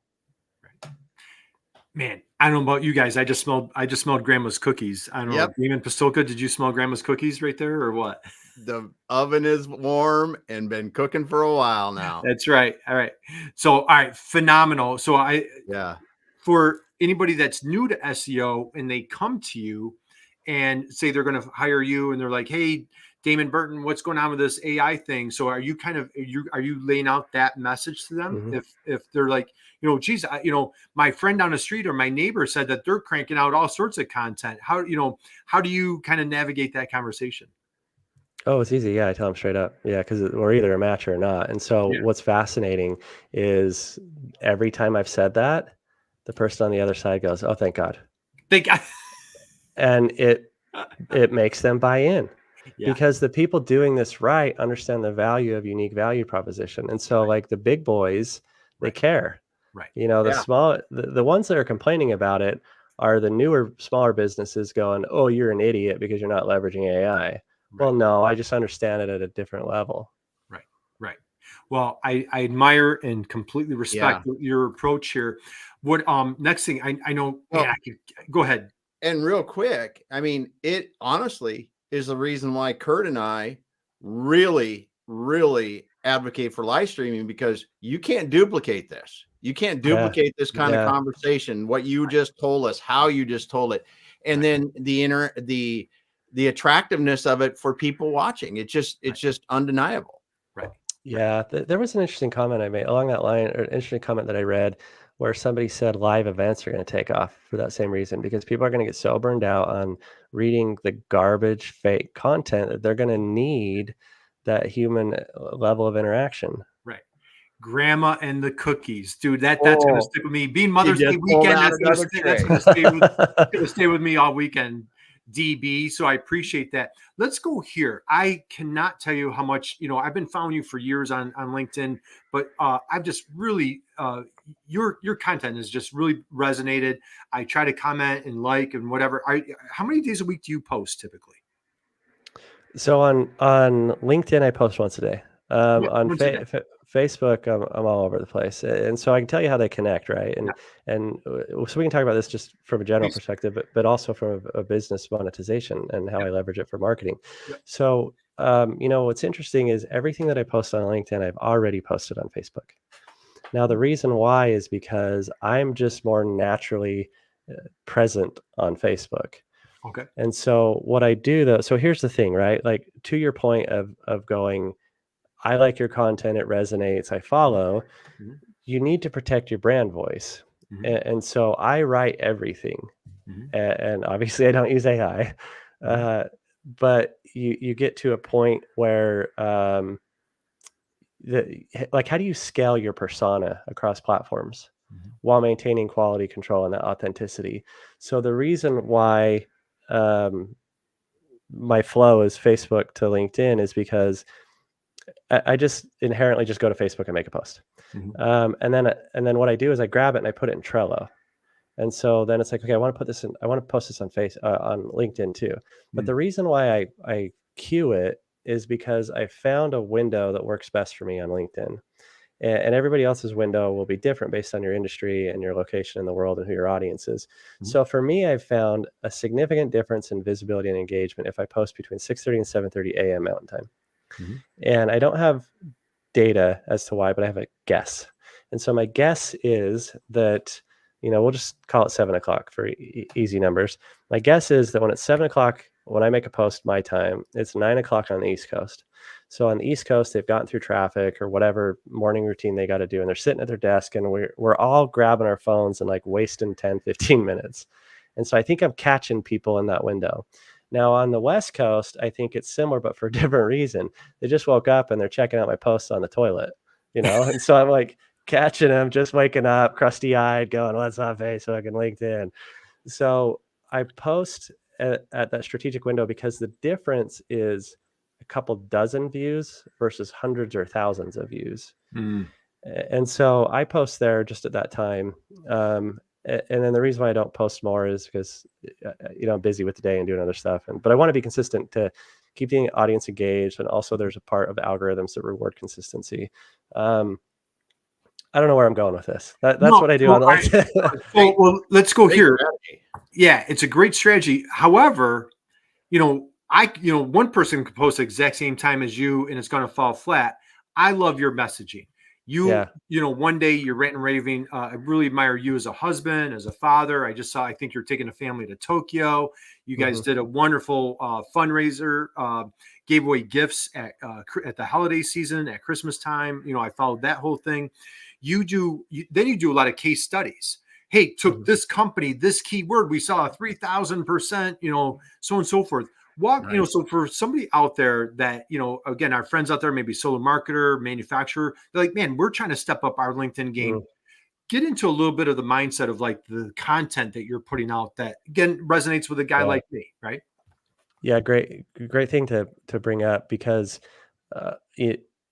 Man, I don't know about you guys. I just smelled grandma's cookies. I don't know. Damon Pistolka, did you smell grandma's cookies right there, or what? The oven is warm and been cooking for a while now. That's right. All right. So, all right, phenomenal. So for anybody that's new to SEO and they come to you and say they're going to hire you, and they're like, hey, Damon Burton, what's going on with this AI thing? So are you laying out that message to them? Mm-hmm. If they're like, geez, my friend down the street or my neighbor said that they're cranking out all sorts of content. How do you kind of navigate that conversation? Oh, it's easy. Yeah, I tell them straight up. Yeah, because we're either a match or not. And so what's fascinating is, every time I've said that, the person on the other side goes, oh, thank God. Thank God. And it makes them buy in. Yeah. Because the people doing this right understand the value of unique value proposition. And so like the big boys, they care. Right. The ones that are complaining about it are the newer, smaller businesses going, oh, you're an idiot because you're not leveraging AI. Right. Well, no, I just understand it at a different level. Right. Well, I admire and completely respect your approach here. What next thing I know, go ahead. And real quick, I mean, it honestly is the reason why Kurt and I really, really advocate for live streaming because you can't duplicate this. You can't duplicate this kind of conversation, what you just told us, how you just told it. And then the attractiveness of it for people watching. It's just undeniable. Right. Yeah. There was an interesting comment I made along that line, or an interesting comment that I read where somebody said live events are going to take off for that same reason, because people are going to get so burned out on reading the garbage fake content that they're going to need that human level of interaction. Right. Grandma and the cookies, dude. That's going to stick with me. Being Mother's Day weekend, that's going to stay with me all weekend. DB. So I appreciate that. Let's go here. I cannot tell you how much, I've been following you for years on LinkedIn, but I've just really, your content has just really resonated. I try to comment and like and whatever. How many days a week do you post typically? So on LinkedIn, I post once a day. On Facebook, I'm all over the place, and so I can tell you how they connect, right? And so we can talk about this just from a general perspective, but also from a business monetization and how I leverage it for marketing. So, what's interesting is everything that I post on LinkedIn, I've already posted on Facebook. Now, the reason why is because I'm just more naturally present on Facebook. Okay. And so what I do though, so here's the thing, right? Like to your point of going, I like your content, it resonates, I follow, you need to protect your brand voice. And so I write everything. And obviously I don't use AI, but you get to a point where, like, how do you scale your persona across platforms while maintaining quality control and that authenticity? So the reason why my flow is Facebook to LinkedIn is because I just inherently just go to Facebook and make a post. And then what I do is I grab it and I put it in Trello. And so then it's like, okay, I want to post this on on LinkedIn too. But the reason why I queue it is because I found a window that works best for me on LinkedIn. And everybody else's window will be different based on your industry and your location in the world and who your audience is. So for me, I've found a significant difference in visibility and engagement if I post between 6:30 and 7:30 a.m. Mountain Time. And I don't have data as to why, but I have a guess. And so my guess is that, we'll just call it 7 o'clock for easy numbers. My guess is that when it's 7 o'clock, when I make a post my time, it's 9 o'clock on the East Coast. So on the East Coast, they've gotten through traffic or whatever morning routine they got to do, and they're sitting at their desk, and we're all grabbing our phones and like wasting 10, 15 minutes. And so I think I'm catching people in that window. Now on the West Coast, I think it's similar, but for a different reason. They just woke up and they're checking out my posts on the toilet, and so I'm like catching them just waking up, crusty eyed, going, "What's on Facebook and LinkedIn?" So I post at that strategic window because the difference is a couple dozen views versus hundreds or thousands of views. And so I post there just at that time. And then the reason why I don't post more is because, I'm busy with the day and doing other stuff. But I want to be consistent to keep the audience engaged. And also there's a part of algorithms that reward consistency. I don't know where I'm going with this. That's what I do on LinkedIn. Well, let's go here. Yeah, it's a great strategy. However, one person can post the exact same time as you and it's going to fall flat. I love your messaging. One day you're ranting and raving. I really admire you as a husband, as a father. I think you're taking a family to Tokyo. You guys did a wonderful fundraiser, gave away gifts at the holiday season, at Christmas time. I followed that whole thing. You do a lot of case studies. Hey, took this company, this keyword, we saw a 3,000%, so on and so forth. So for somebody out there that, again, our friends out there, maybe solo marketer, manufacturer, they're like, man, we're trying to step up our LinkedIn game. Get into a little bit of the mindset of like the content that you're putting out that, again, resonates with a guy like me, right? Yeah, great thing to bring up, because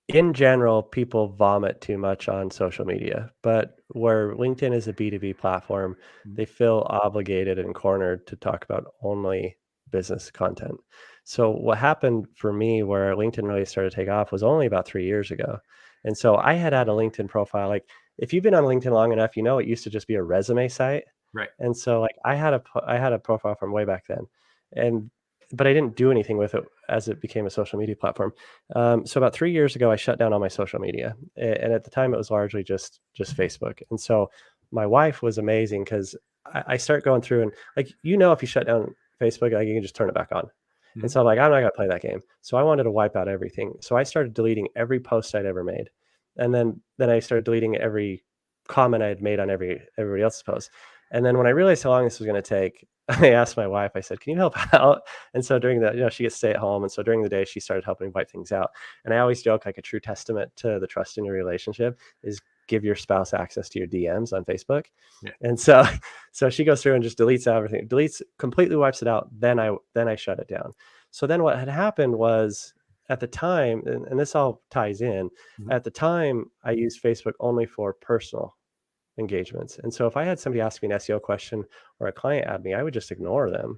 in general, people vomit too much on social media, but where LinkedIn is a B2B platform, they feel obligated and cornered to talk about only business content. So what happened for me where LinkedIn really started to take off was only about 3 years ago. And so I had a LinkedIn profile. Like if you've been on LinkedIn long enough, it used to just be a resume site. Right. And so like I had a profile from way back then. And but I didn't do anything with it as it became a social media platform. So about 3 years ago, I shut down all my social media, and at the time, it was largely just Facebook. And so my wife was amazing because I start going through and like if you shut down Facebook, like you can just turn it back on. And so I'm like, I'm not gonna play that game. So I wanted to wipe out everything. So I started deleting every post I'd ever made, and then I started deleting every comment I had made on everybody else's post. And then when I realized how long this was going to take, I asked my wife, I said, can you help out? And so during the, she gets stay at home. And so during the day, she started helping me wipe things out. And I always joke, like a true testament to the trust in your relationship is give your spouse access to your DMs on Facebook. Yeah. And so she goes through and just deletes everything, completely wipes it out. Then I shut it down. So then what had happened was at the time, and this all ties in, at the time, I used Facebook only for personal engagements. And so if I had somebody ask me an SEO question or a client add me, I would just ignore them.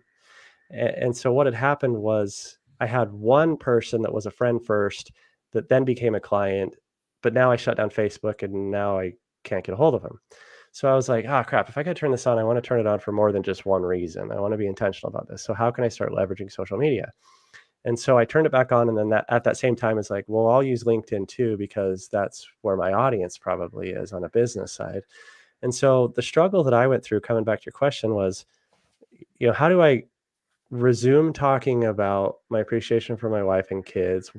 And so what had happened was I had one person that was a friend first that then became a client, but now I shut down Facebook and now I can't get a hold of him. So I was like, crap, if I could turn this on, I want to turn it on for more than just one reason. I want to be intentional about this. So how can I start leveraging social media? And so I turned it back on. And then at that same time, it's like, well, I'll use LinkedIn too, because that's where my audience probably is on a business side. And so the struggle that I went through, coming back to your question, was, how do I resume talking about my appreciation for my wife and kids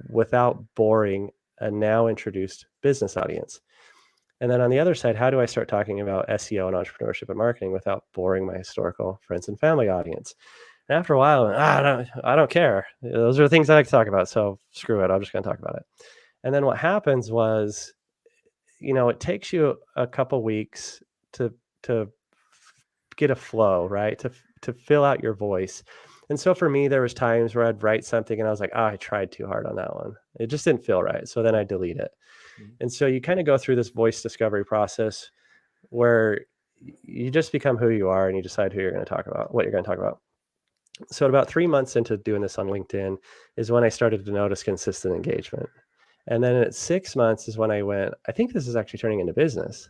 without boring a now introduced business audience? And then on the other side, how do I start talking about SEO and entrepreneurship and marketing without boring my historical friends and family audience? And after a while, I don't care. Those are the things I like to talk about. So screw it. I'm just going to talk about it. And then what happens was, it takes you a couple weeks to get a flow, right? To fill out your voice. And so for me, there was times where I'd write something and I was like, I tried too hard on that one. It just didn't feel right. So then I delete it. And so you kind of go through this voice discovery process where you just become who you are and you decide who you're going to talk about, what you're going to talk about. So about 3 months into doing this on LinkedIn is when I started to notice consistent engagement. And then at 6 months is when I went, I think this is actually turning into business.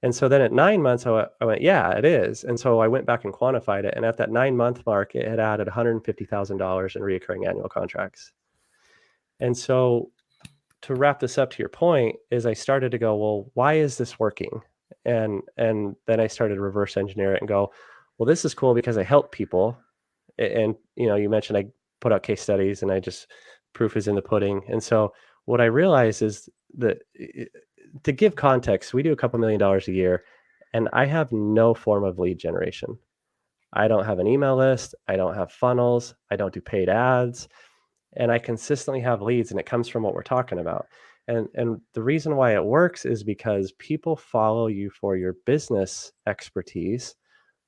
And so then at 9 months, I went, yeah, it is. And so I went back and quantified it. And at that 9-month mark, it had added $150,000 in reoccurring annual contracts. And so to wrap this up to your point is I started to go, well, why is this working? And then I started to reverse engineer it and go, well, this is cool because I help people. And, you mentioned I put out case studies and I just proof is in the pudding. And so what I realized is that to give context, we do a couple $1 million a year and I have no form of lead generation. I don't have an email list. I don't have funnels. I don't do paid ads. And I consistently have leads and it comes from what we're talking about. And the reason why it works is because people follow you for your business expertise,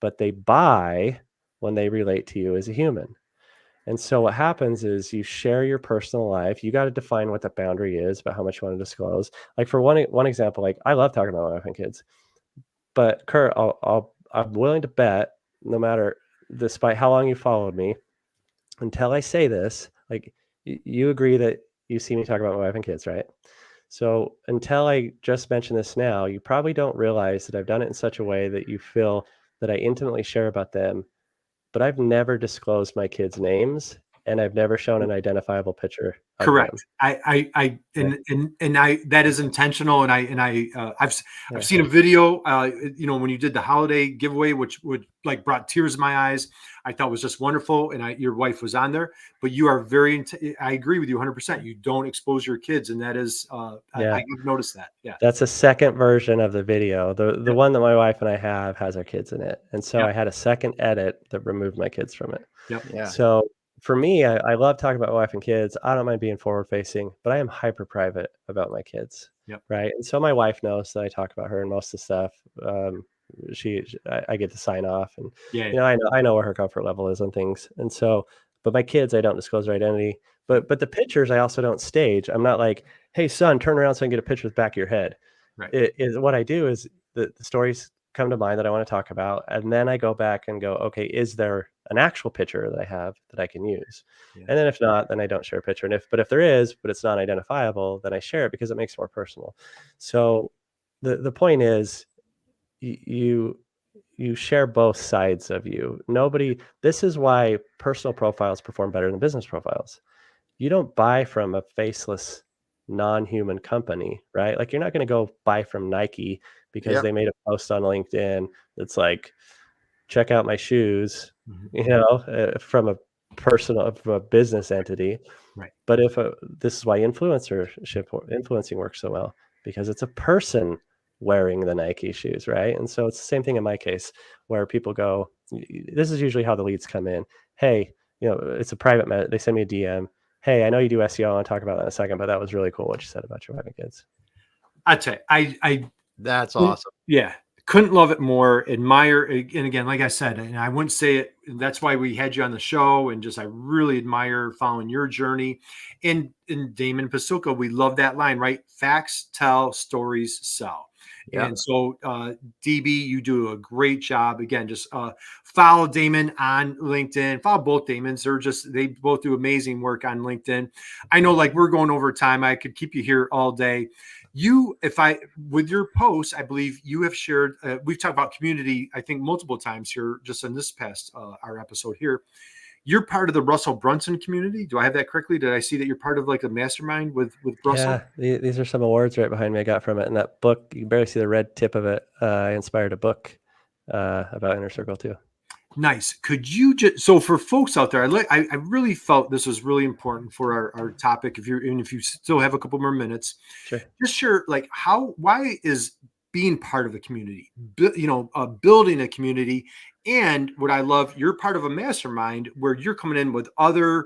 but they buy when they relate to you as a human. And so what happens is you share your personal life. You got to define what the boundary is about how much you want to disclose. Like for one example, like I love talking about my wife and kids, but Kurt, I'm willing to bet, no matter, despite how long you followed me, until I say this, like you agree that you see me talk about my wife and kids, right? So until I just mention this now, you probably don't realize that I've done it in such a way that you feel that I intimately share about them, but I've never disclosed my kids' names and I've never shown an identifiable picture of Correct. them. I that is intentional. And I've seen a video, when you did the holiday giveaway, which would like brought tears in my eyes. I thought was just wonderful. And your wife was on there, but you are I agree with you 100%. You don't expose your kids. And that is, I've noticed that. Yeah. That's a second version of the video. The one that my wife and I have has our kids in it. And so I had a second edit that removed my kids from it. Yep. Yeah. So for me, I love talking about my wife and kids. I don't mind being forward facing, but I am hyper private about my kids. Yep. Right. And so my wife knows that I talk about her and most of the stuff. I get to sign off and, I know where her comfort level is on things. And so, but my kids, I don't disclose their identity, but the pictures I also don't stage. I'm not like, hey son, turn around so I can get a picture with the back of your head. Right. It is what I do is the stories come to mind that I want to talk about. And then I go back and go, okay, is there an actual picture that I have that I can use? Yeah. And then if not, then I don't share a picture. And if there is, but it's not identifiable, then I share it because it makes it more personal. So the point is you you share both sides of you. This is why personal profiles perform better than business profiles. You don't buy from a faceless non-human company, right? Like you're not going to go buy from Nike because they made a post on LinkedIn that's like, check out my shoes, from a business entity. Right. But this is why influencing works so well, because it's a person wearing the Nike shoes, right? And so it's the same thing in my case, where people go, this is usually how the leads come in. Hey, it's a private they send me a DM. Hey, I know you do SEO. I want to talk about that in a second, but that was really cool what you said about your wife and kids. I'd say that's awesome. Yeah. Couldn't love it more. Admire. And again, like I said, and I wouldn't say it, that's why we had you on the show, and just, I really admire following your journey. And Damon Pasuka, we love that line, right? Facts tell, stories sell. Yep. And so, DB, you do a great job. Again, just follow Damon on LinkedIn. Follow both Damons. They both do amazing work on LinkedIn. I know, like, we're going over time. I could keep you here all day. With your posts, I believe you have shared, we've talked about community, I think multiple times here, just in this past, our episode here. You're part of the Russell Brunson community. Do I have that correctly? Did I see that you're part of like a mastermind with Russell? Yeah, these are some awards right behind me I got from it. And that book, you can barely see the red tip of it. I inspired a book about Inner Circle too. Nice. Could you so for folks out there, I really felt this was really important for our topic. If you still have a couple more minutes, sure. Just share, like, why is being part of a community, building a community. And what I love, you're part of a mastermind where you're coming in with other,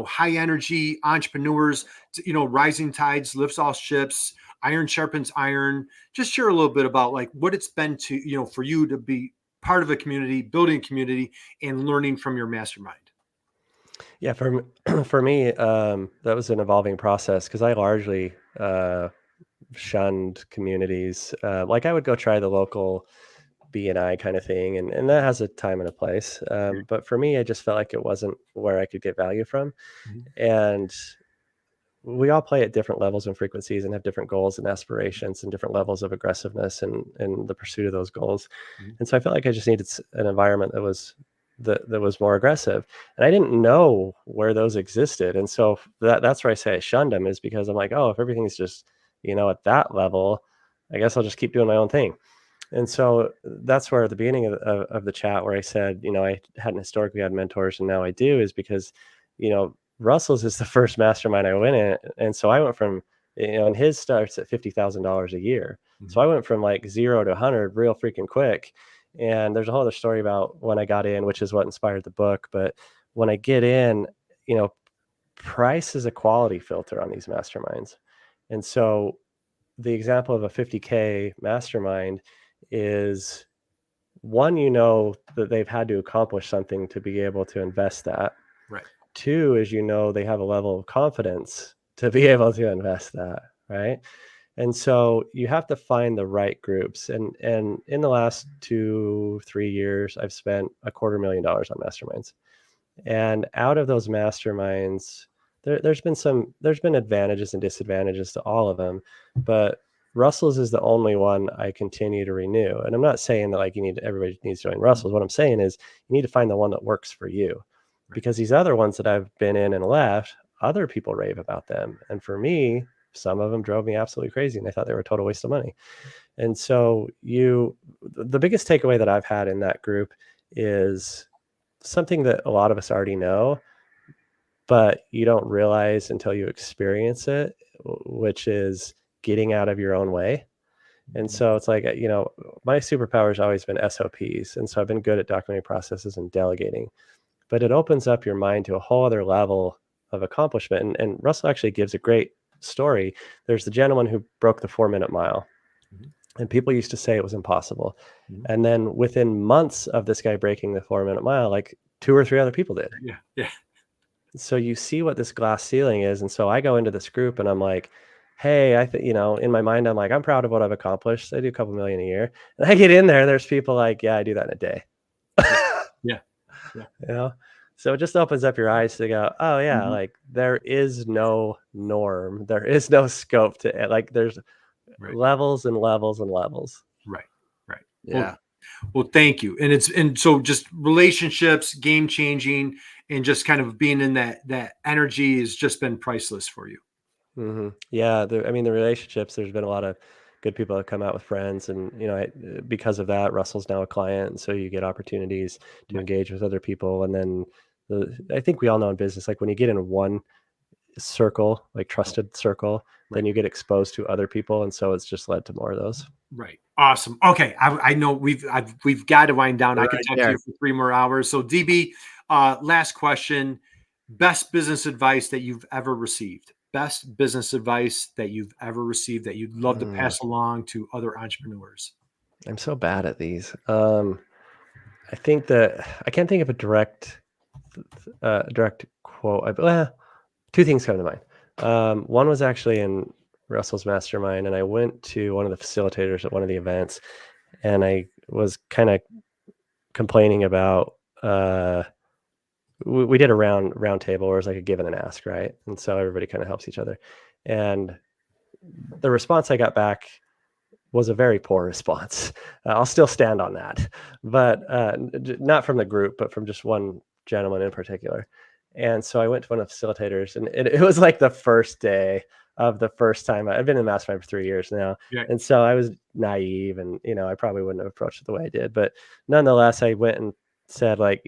high energy entrepreneurs, rising tides lifts all ships, iron sharpens iron. Just share a little bit about like what it's been to, for you to be part of a community, building a community, and learning from your mastermind. Yeah, for me, that was an evolving process because I largely shunned communities. Like I would go try the local B&I kind of thing, and that has a time and a place. But for me, I just felt like it wasn't where I could get value from. Mm-hmm. And we all play at different levels and frequencies and have different goals and aspirations and different levels of aggressiveness in the pursuit of those goals. Mm-hmm. And so I felt like I just needed an environment that was more aggressive, and I didn't know where those existed. And so that's where I say I shunned them, is because I'm like, oh, if everything's just, at that level, I guess I'll just keep doing my own thing. And so that's where at the beginning of the chat where I said, I hadn't historically had mentors and now I do, is because, Russell's is the first mastermind I went in. And so I went from, and his starts at $50,000 a year. Mm-hmm. So I went from like 0 to 100 real freaking quick. And there's a whole other story about when I got in, which is what inspired the book. But when I get in, price is a quality filter on these masterminds. And so the example of a 50K mastermind is one, that they've had to accomplish something to be able to invest that. Right. Two is, they have a level of confidence to be able to invest that. Right. And so you have to find the right groups. And in the last 2-3 years, I've spent $250,000 on masterminds. And out of those masterminds, there's been advantages and disadvantages to all of them, but Russell's is the only one I continue to renew. And I'm not saying that like everybody needs to join Russell's. What I'm saying is you need to find the one that works for you, because these other ones that I've been in and left, other people rave about them. And for me, some of them drove me absolutely crazy and I thought they were a total waste of money. And so the biggest takeaway that I've had in that group is something that a lot of us already know, but you don't realize until you experience it, which is getting out of your own way. And so it's like, my superpower has always been SOPs. And so I've been good at documenting processes and delegating, but it opens up your mind to a whole other level of accomplishment. And Russell actually gives a great story. There's the gentleman who broke the 4-minute mile. Mm-hmm. And people used to say it was impossible. Mm-hmm. And then within months of this guy breaking the 4-minute mile, like 2 or 3 other people did. Yeah. So you see what this glass ceiling is. And so I go into this group and I'm like, hey, in my mind, I'm like, I'm proud of what I've accomplished. I do a couple million a year. And I get in there, there's people like, yeah, I do that in a day. Yeah. So it just opens up your eyes to go, oh yeah, mm-hmm. Like there is no norm. There is no scope to it. Like there's levels and levels and levels. Right. Yeah. Well, thank you. And so just relationships, game changing, and just kind of being in that energy has just been priceless for you. Yeah, the relationships. There's been a lot of good people that come out with friends, and because of that, Russell's now a client, and so you get opportunities to Right. engage with other people. And then I think we all know in business, like when you get in one circle, like trusted circle, then you get exposed to other people, and so it's just led to more of those. Right. Awesome. Okay. I know we've got to wind down. I could talk to you for 3 more hours. So DB, last question: best business advice that you've ever received. Best business advice that you've ever received that you'd love to pass along to other entrepreneurs. I'm so bad at these. I think that I can't think of a direct quote. Two things come to mind. One was actually in Russell's mastermind, and I went to one of the facilitators at one of the events, and I was kind of complaining about we did a round table where it was like a give and an ask, right? And so everybody kind of helps each other. And the response I got back was a very poor response. I'll still stand on that, but not from the group, but from just one gentleman in particular. And so I went to one of the facilitators, and it was like the first day of the first time. I've been in Mastermind for 3 years now. Yeah. And so I was naive, and, I probably wouldn't have approached it the way I did, but nonetheless, I went and said, like,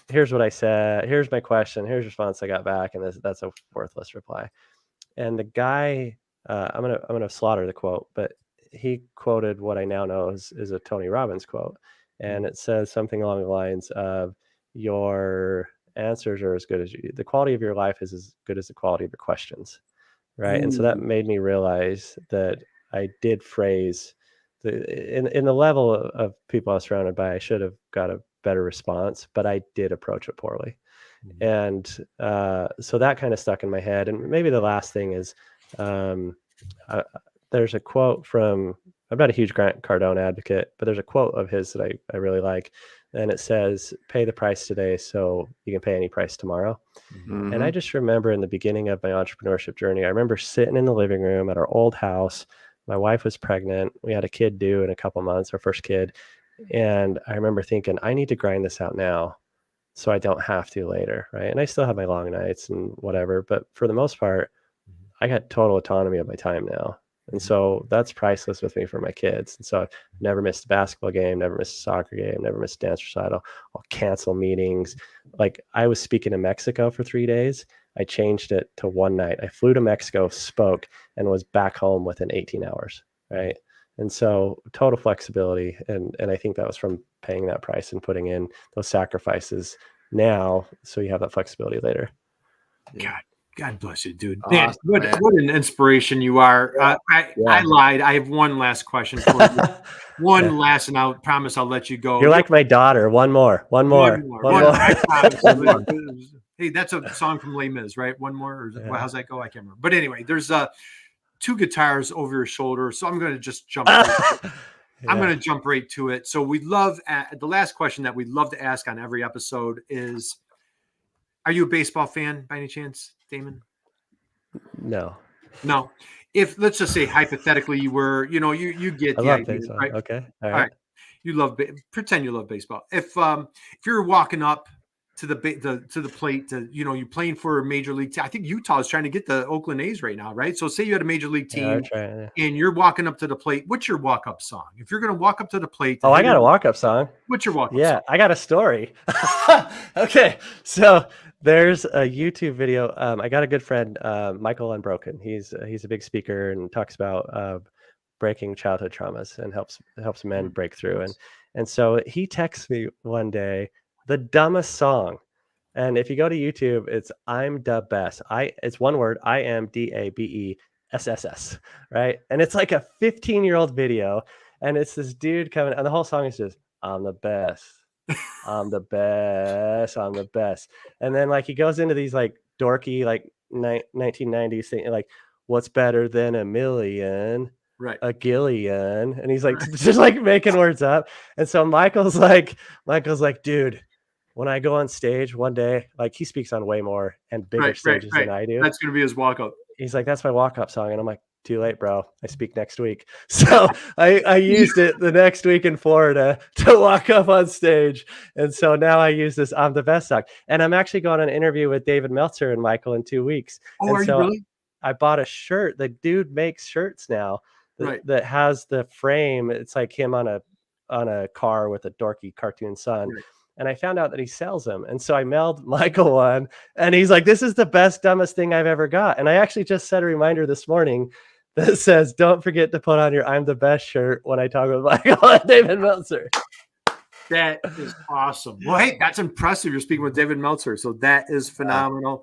here's what I said, here's my question, here's the response I got back. And that's a worthless reply. And the guy, I'm going to slaughter the quote, but he quoted what I now know is a Tony Robbins quote. And it says something along the lines of, your answers are as good as the quality of your life is as good as the quality of your questions. Right. Ooh. And so that made me realize that I did phrase in the level of people I was surrounded by, I should have got a better response, but I did approach it poorly. And so that kind of stuck in my head. And maybe the last thing is, there's a quote from, I'm not a huge Grant Cardone advocate, but there's a quote of his that I really like. And it says, pay the price today so you can pay any price tomorrow. Mm-hmm. And I just remember in the beginning of my entrepreneurship journey, I remember sitting in the living room at our old house. My wife was pregnant. We had a kid due in a couple months, our first kid. And I remember thinking, I need to grind this out now so I don't have to later, right? And I still have my long nights and whatever, but for the most part, I got total autonomy of my time now. And so that's priceless with me for my kids. And so I've never missed a basketball game, never missed a soccer game, never missed a dance recital. I'll cancel meetings. Like, I was speaking in Mexico for 3 days. I changed it to one night. I flew to Mexico, spoke, and was back home within 18 hours, right? And so total flexibility. And I think that was from paying that price and putting in those sacrifices now so you have that flexibility later. God bless you, dude. Man, what an inspiration you are. I lied. I have one last question for you. Last, and I promise I'll let you go. You're like my daughter. One more. Hey, that's a song from Les Mis, right? One more. Well, how's that go? I can't remember. But anyway, there's 2 guitars over your shoulder. So I'm going to just jump. I'm going to jump right to it. So the last question that we'd love to ask on every episode is, are you a baseball fan by any chance, Damon? No. If, let's just say hypothetically you were, you get the idea, baseball. Right? Okay. All right. You pretend you love baseball. If you're walking up to the plate you're playing for a major league team. I think Utah is trying to get the Oakland A's right now, right? So say you had a major league team and you're walking up to the plate. What's your walk-up song? If you're going to walk up to the plate. I got a walk-up song. What's your walk-up song? Yeah, I got a story. Okay. So there's a YouTube video. I got a good friend, Michael Unbroken. He's a big speaker and talks about breaking childhood traumas and helps men break through. And so he texts me one day the dumbest song. And if you go to YouTube, it's I'm the best. It's one word, IMDABESSS, right? And it's like a 15-year-old video. And it's this dude coming, and the whole song is just, I'm the best. I'm the best. I'm the best. And then like he goes into these like dorky, like 1990s thing, like, what's better than a million? Right. A Gillian. And he's like, just like making words up. And so Michael's like, dude, when I go on stage one day, like he speaks on way more and bigger stages than I do. That's going to be his walk up. he's like, that's my walk-up song. And I'm like, too late, bro. I speak next week. So I used it the next week in Florida to walk up on stage. And so now I use this I'm the best song. And I'm actually going on an interview with David Meltzer and Michael in 2 weeks. Oh, and are so you really? I bought a shirt. The dude makes shirts now Right. that has the frame. It's like him on a car with a dorky cartoon sun. Right. And I found out that he sells them. And so I mailed Michael one, and he's like, this is the best, dumbest thing I've ever got. And I actually just set a reminder this morning that says, don't forget to put on your I'm the best shirt when I talk with Michael and David Meltzer. That is awesome. Well, hey, that's impressive. You're speaking with David Meltzer. So that is phenomenal.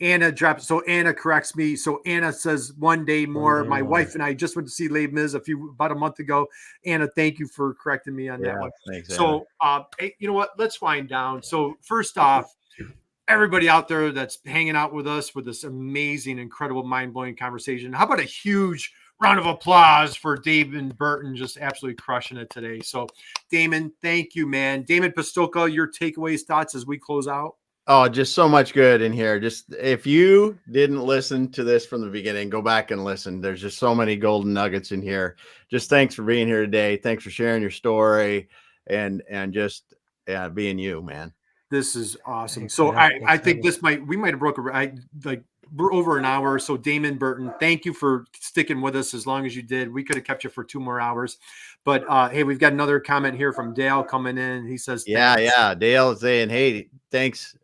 Anna drops. So Anna corrects me. So Anna says one day more. My wife and I just went to see Les Mis about a month ago. Anna, thank you for correcting me on that one. Thanks, so hey, you know what? Let's wind down. So first off, everybody out there that's hanging out with us with this amazing, incredible, mind-blowing conversation. How about a huge round of applause for Damon Burton, just absolutely crushing it today. So, Damon, thank you, man. Damon Pastolka, your takeaways, thoughts as we close out? Oh, just so much good in here. Just if you didn't listen to this from the beginning, go back and listen. There's just so many golden nuggets in here. Just thanks for being here today. Thanks for sharing your story and just being you, man. This is awesome. So I think we might have we're over an hour. So Damon Burton, thank you for sticking with us as long as you did. We could have kept you for 2 more hours, but hey, we've got another comment here from Dale coming in. He says, yeah. Dale is saying, hey, thanks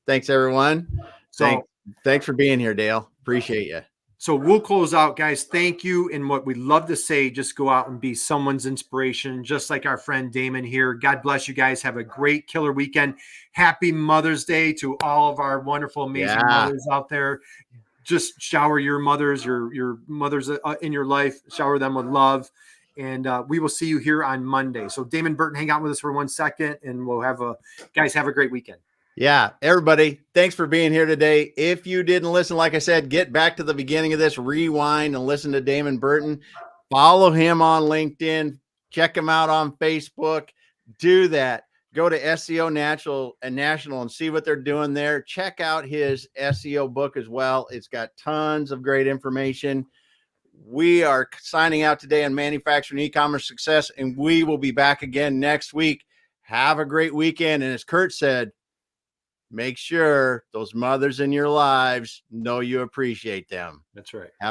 everyone. So thanks for being here, Dale. Appreciate you. So we'll close out, guys. Thank you. And what we love to say, just go out and be someone's inspiration, just like our friend Damon here. God bless you guys. Have a great killer weekend. Happy Mother's Day to all of our wonderful, amazing mothers out there. Just shower your mothers, your mothers in your life. Shower them with love. And we will see you here on Monday. So Damon Burton, hang out with us for 1 second, and we'll have a great weekend. Yeah, everybody, thanks for being here today. If you didn't listen, like I said, get back to the beginning of this, rewind and listen to Damon Burton. Follow him on LinkedIn. Check him out on Facebook. Do that. Go to SEO National and see what they're doing there. Check out his SEO book as well. It's got tons of great information. We are signing out today on Manufacturing E-Commerce Success, and we will be back again next week. Have a great weekend. And as Kurt said, make sure those mothers in your lives know you appreciate them. That's right. Have